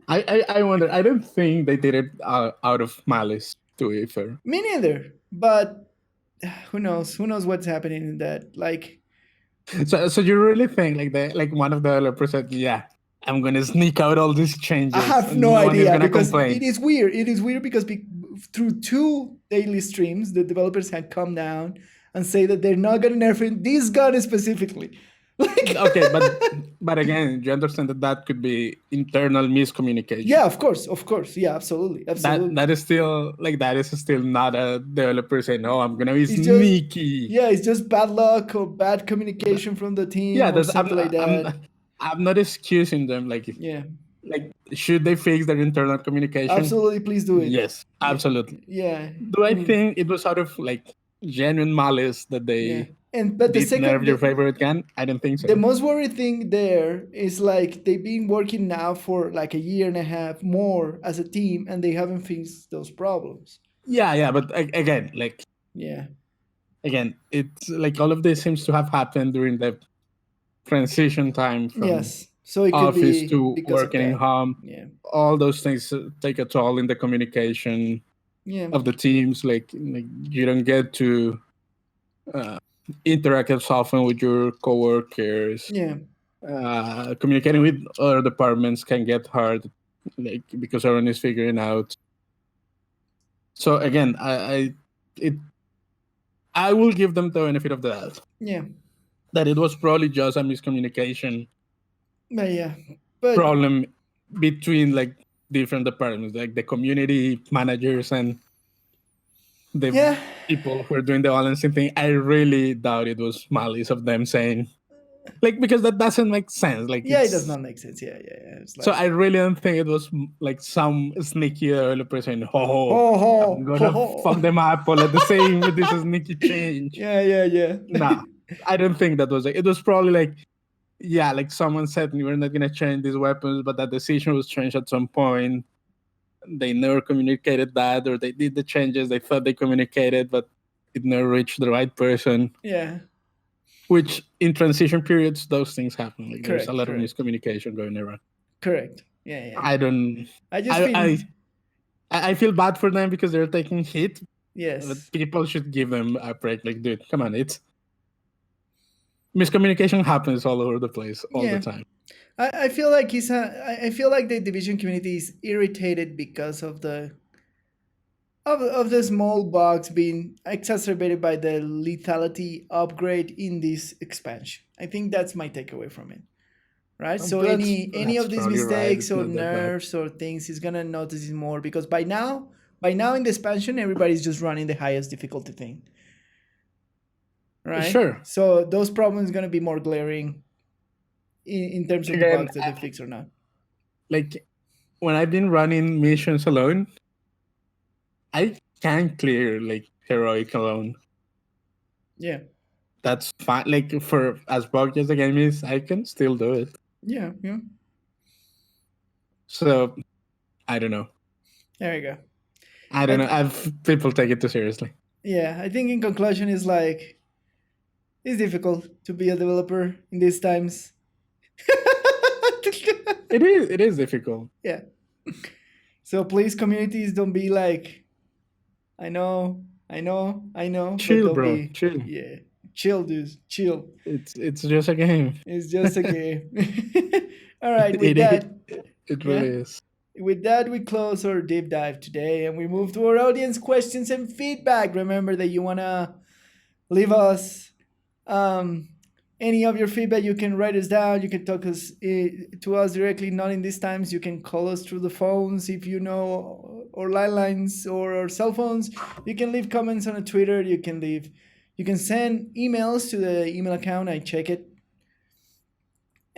I wonder. I don't think they did it out of malice, to be fair. Me neither. But who knows? Who knows what's happening in that? Like. So you really think like one of the developers said, "Yeah, I'm gonna sneak out all these changes." I have no idea because it is weird. It is weird because through 2 daily streams, the developers had come down and say that they're not gonna nerf this gun specifically. Okay, but again, you understand that could be internal miscommunication. Yeah, of course, yeah, absolutely. That is still not a developer saying, "No, I'm gonna be sneaky." It's just bad luck or bad communication from the team. Yeah, or something like that. I'm not excusing them. Like, should they fix their internal communication? Absolutely, please do it. Yes, absolutely. Yeah. Do I think it was out of genuine malice that they? Yeah. But the second, nerf your favorite gun? I don't think so. The most worried thing there is they've been working now for a year and a half more as a team, and they haven't fixed those problems. Yeah, but again, again, it's all of this seems to have happened during the transition time from so it office could be to working at home. Yeah, all those things take a toll in the communication of the teams. Like you don't get to interact as often with your coworkers. Yeah. Communicating with other departments can get hard, because everyone is figuring out So again, I will give them the benefit of the doubt Yeah. that it was probably just a miscommunication But yeah. But problem between like different departments, like the community managers and the yeah. people who are doing the balancing thing. I really doubt it was malice of them saying, like, because that doesn't make sense. Like, Yeah, it does not make sense. Yeah. It's So like, I really don't think it was like some sneaky developer saying, "Ho, ho I'm ho ho gonna ho. fuck them up all at the same with this sneaky change." Yeah. Nah, I don't think that was it. It was probably like, yeah, like someone said we're not gonna change these weapons, but that decision was changed at some point. They never communicated that, or they did the changes. They thought they communicated, but it never reached the right person. Yeah. Which in transition periods, those things happen. Like there's a Correct. lot of miscommunication going around. Correct. Yeah. I don't. I just feel. I feel bad for them because they're taking hit. Yes. But people should give them a break. Like, dude, come on, it's miscommunication happens all over the place all the time. I feel like I feel like the division community is irritated because of the small bugs being exacerbated by the lethality upgrade in this expansion. I think that's my takeaway from it. Right? So any of these mistakes or nerfs or things is gonna notice it more because by now in the expansion everybody's just running the highest difficulty thing. Right? Sure. So those problems gonna be more glaring in terms of the bugs that they fix or not. Like when I've been running missions alone, I can clear like heroic alone. Yeah. That's fine. Like for as buggy as the game is, I can still do it. Yeah. So I don't know. There you go. I don't know. People take it too seriously. Yeah, I think in conclusion is like it's difficult to be a developer in these times. It is difficult. Yeah. So please, communities, don't be like, I know. Chill, bro. Chill. Yeah. Chill, dudes. Chill. It's just a game. It's just a game. All right. With that, it really is. With that, we close our deep dive today and we move to our audience questions and feedback. Remember that you want to leave us any of your feedback. You can write us down. You can talk to us directly. Not in these times. You can call us through the phones if you know, or landlines or our cell phones. You can leave comments on a Twitter. You can send emails to the email account. I check it.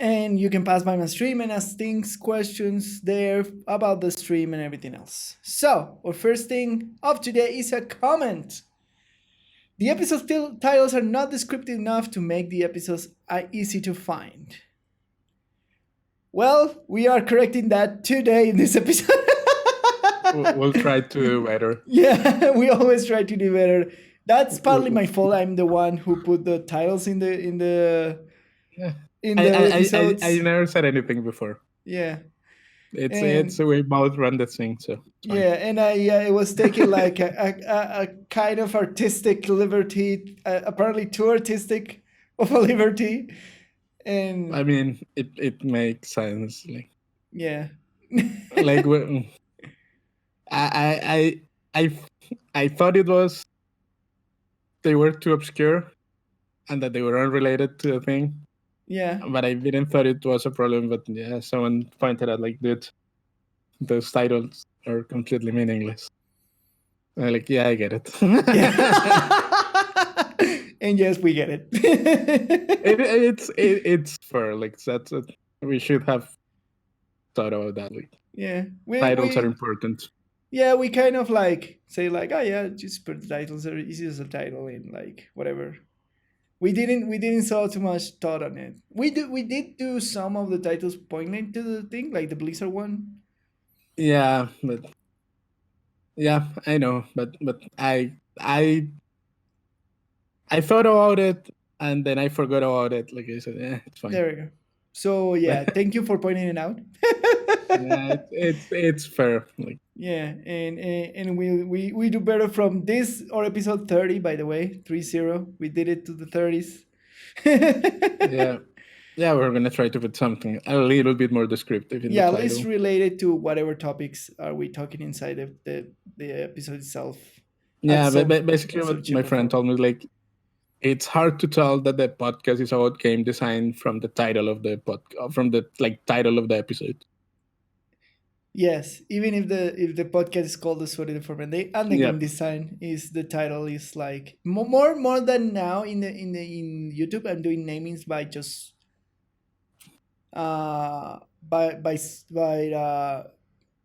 And you can pass by my stream and ask things, questions there about the stream and everything else. So, our first thing of today is a comment. The episode titles are not descriptive enough to make the episodes easy to find. Well, we are correcting that today in this episode. We'll try to do better. Yeah, we always try to do better. That's partly my fault. I'm the one who put the titles in the episodes. I never said anything before. Yeah. It's the way both run the thing, so yeah, and it was taking like a kind of artistic liberty, apparently too artistic of a liberty, and I mean it makes sense. Like yeah, like I thought it was they were too obscure, and that they were unrelated to the thing. Yeah. But I didn't thought it was a problem. But yeah, someone pointed out like, dude, those titles are completely meaningless. And I'm like, yeah, I get it. And yes, we get it. It's fair. Like that's we should have thought about that. Like, yeah, titles are important. Yeah, we kind of like say like, oh yeah, just put the titles are easy as a title in like whatever. We didn't saw too much thought on it. We did do some of the titles pointing to the thing, like the Blizzard one. Yeah, but yeah, I know, but I thought about it and then I forgot about it. Like I said, it's fine. There we go. So yeah, thank you for pointing it out. Yeah, it's fair. Like yeah, and we do better from this or episode 30, by the way, 30. We did it to the 30s. Yeah. Yeah, we're gonna try to put something a little bit more descriptive in the Yeah, at title. least related to whatever topics are we talking inside of the episode itself. Yeah, some- but basically, at some what my shape or friend form. told me, like, it's hard to tell that the podcast is about game design from the title of the from the title of the episode. Yes, even if the podcast is called the Sweaty and the Farmer, and the Yeah. game design is the title is like more than now in YouTube. I'm doing namings by just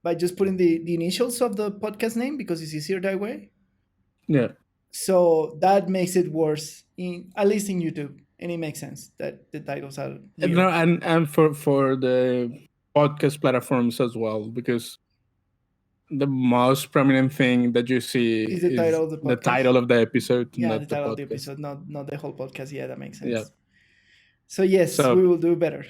by just putting the initials of the podcast name because it's easier that way. Yeah. So that makes it worse, at least in YouTube, and it makes sense that the titles are weird. No, and for the podcast platforms as well, because the most prominent thing that you see Is the title of the the podcast. title of the episode, Yeah, not the title the of the podcast. episode, not the whole podcast. Yeah, that makes sense. Yeah. So yes, So- we will do better.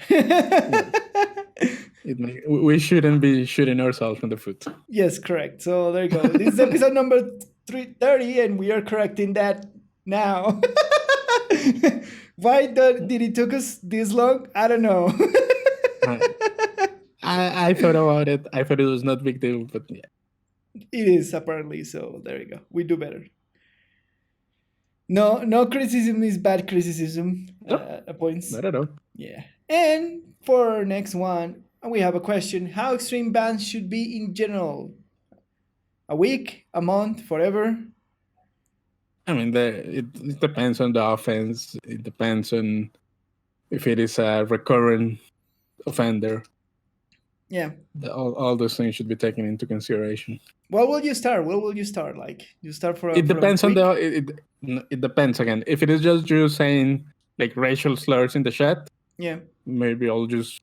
We shouldn't be shooting ourselves in the foot. Yes, correct. So there you go. This is episode number 330, and we are correcting that now. Why did it took us this long? I don't know. I thought about it. I thought it was not big deal, but yeah. It is apparently. So there you go. We do better. No criticism is bad criticism. Points. Not at all. Yeah. And for our next one, we have a question: how extreme bans should be in general? A week, a month, forever? I mean, it depends on the offense. It depends on if it is a recurrent offender. Yeah. All those things should be taken into consideration. What will you start? What will you start? Like you start for a It depends for a on week? it depends again. If it is just you saying like racial slurs in the chat, Yeah. maybe I'll just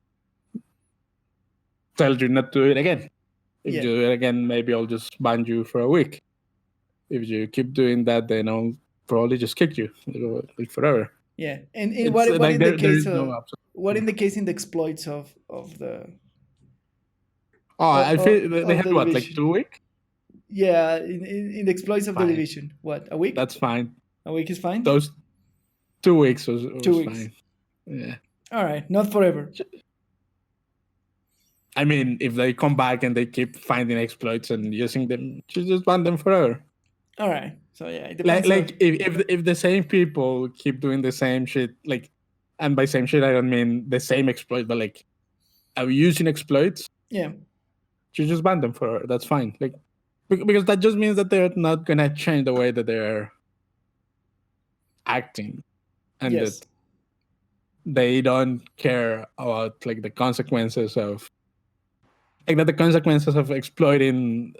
tell you not to do it again. If Yeah. you do it again, maybe I'll just ban you for a week. If you keep doing that, then I'll probably just kick you like forever. Yeah. And It's what like in the there case is no of option. what in the case in the exploits of the Oh, I feel they of have the what, like division? 2 weeks? yeah in the exploits of Fine. the division? What, a week? That's fine. A week is fine. Those 2 weeks was 2 weeks. fine. Yeah. All right, not forever. I mean, if they come back and they keep finding exploits and using them, just ban them forever. All right. So yeah, it depends. Like if the same people keep doing the same shit, like, and by same shit I don't mean the same exploit, but like are using exploits, yeah. you just ban them forever. That's fine. Like because that just means that they're not gonna change the way that they're acting, and Yes. that they don't care about like the consequences of exploiting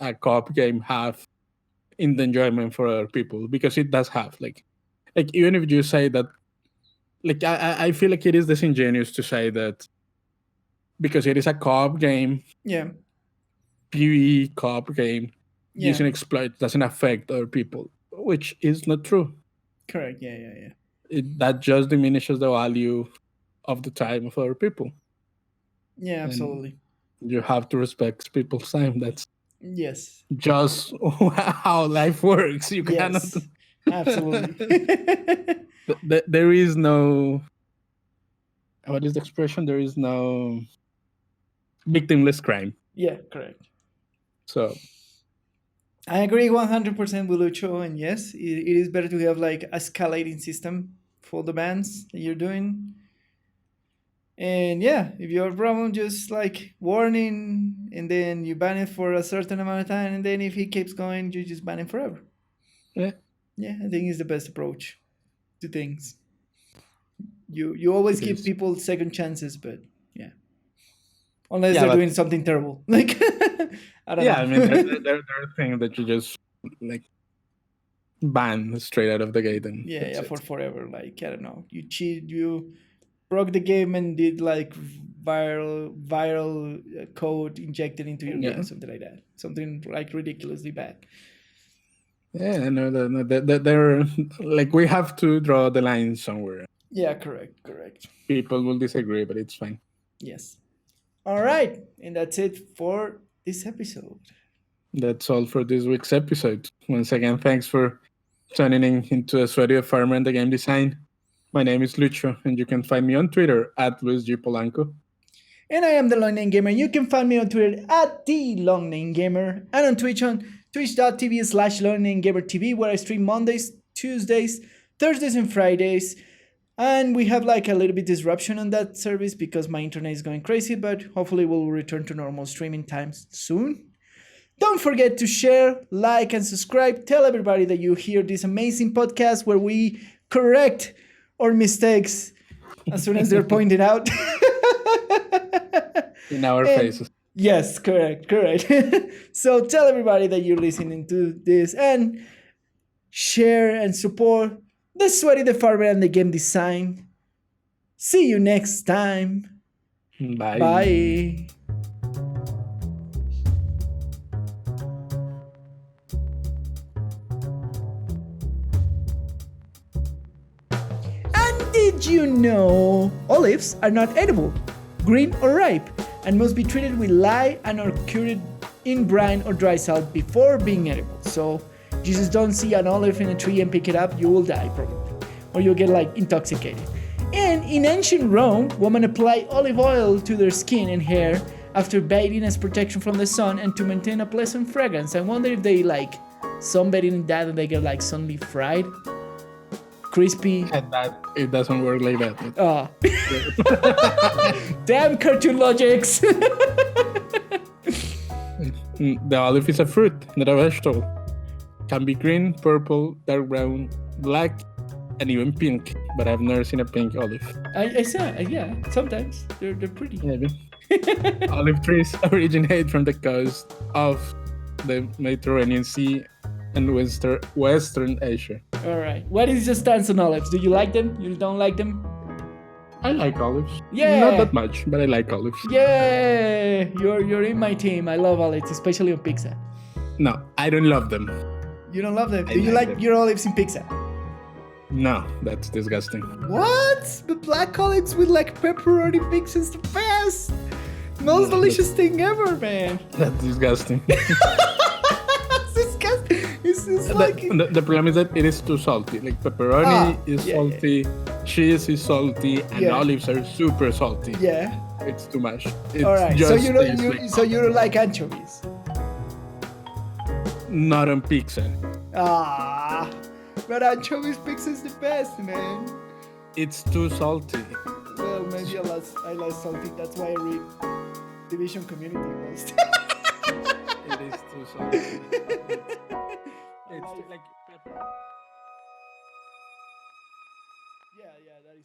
a co-op game have in the enjoyment for other people, because it does have like even if you say that, like I feel like it is disingenuous to say that because it is a co-op game, Yeah. PvE co-op game, Yeah. using exploits doesn't affect other people, which is not true. Correct. Yeah. That just diminishes the value of the time of other people. Yeah. Absolutely. You have to respect people's time. That's Yes. just how life works. You cannot. Yes. Absolutely. There is no. What is the expression? There is no victimless crime. Yeah. Correct. So I agree 100% with Lucho, and yes, it is better to have like a escalating system for the bans that you're doing. And yeah, if you have a problem, just like warning, and then you ban it for a certain amount of time, and then if he keeps going, you just ban him forever. yeah, I think it's the best approach to things. You always It give is. people second chances, but yeah, unless Yeah, they're but- doing something terrible, like I don't yeah. know. I mean, there are things that you just like ban straight out of the gate, and yeah, that's it. for forever. Like I don't know, you cheat, you broke the game and did like viral code injected into your Yeah. game, something like that, something like ridiculously bad. Yeah, no, they're like we have to draw the line somewhere. Yeah, correct. People will disagree, but it's fine. Yes. All right, and that's it for this episode. That's all for this week's episode. Once again, thanks for tuning in into The Sweaty and the Farmer and the Game Design. My name is Lucho, and you can find me on Twitter at Luis G. Polanco. And I am the Long Name Gamer. You can find me on Twitter at the Long Name Gamer and on Twitch on twitch.tv/LongNameGamerTV, where I stream Mondays, Tuesdays, Thursdays, and Fridays. And we have like a little bit disruption on that service because my internet is going crazy, but hopefully we'll return to normal streaming times soon. Don't forget to share, like, and subscribe. Tell everybody that you hear this amazing podcast where we correct our mistakes as soon as they're pointed out. In our faces. Yes, correct. So tell everybody that you're listening to this and share and support The Sweaty, the Farmer, and the Game Design. See you next time. Bye. Bye. And did you know olives are not edible, green or ripe, and must be treated with lye and or cured in brine or dry salt before being edible? So you just don't see an olive in a tree and pick it up, you will die probably, or you'll get like intoxicated. And in ancient Rome, women apply olive oil to their skin and hair after bathing as protection from the sun and to maintain a pleasant fragrance. I wonder if they like sunbathing in that and they get like suddenly fried, crispy. And that it doesn't work like that. Oh. Damn cartoon logics. The olive is a fruit, not a vegetable. Can be green, purple, dark brown, black, and even pink. But I've never seen a pink olive. I saw, yeah, sometimes they're pretty. Maybe. Olive trees originate from the coast of the Mediterranean Sea and Western Asia. All right. What is your stance on olives? Do you like them? You don't like them? I like olives. Yeah. Not that much, but I like olives. Yeah. You're in my team. I love olives, especially on pizza. No, I don't love them. You don't love them? I Do you like like them. your olives in pizza? No, that's disgusting. What? The black olives with like pepperoni pizza is the best. Most delicious thing ever, man. That's disgusting. It's disgusting. It's like The problem is that it is too salty. Like pepperoni is salty, cheese is salty, and olives are super salty. yeah. It's too much. It's All right. just So you don't tasty. you don't like anchovies? Not on pizza. Ah, but anchovies pizza is the best, man. It's too salty. Well, maybe I like salty. That's why I read Division Community most. It is too salty. It's like pepper. Yeah, that is.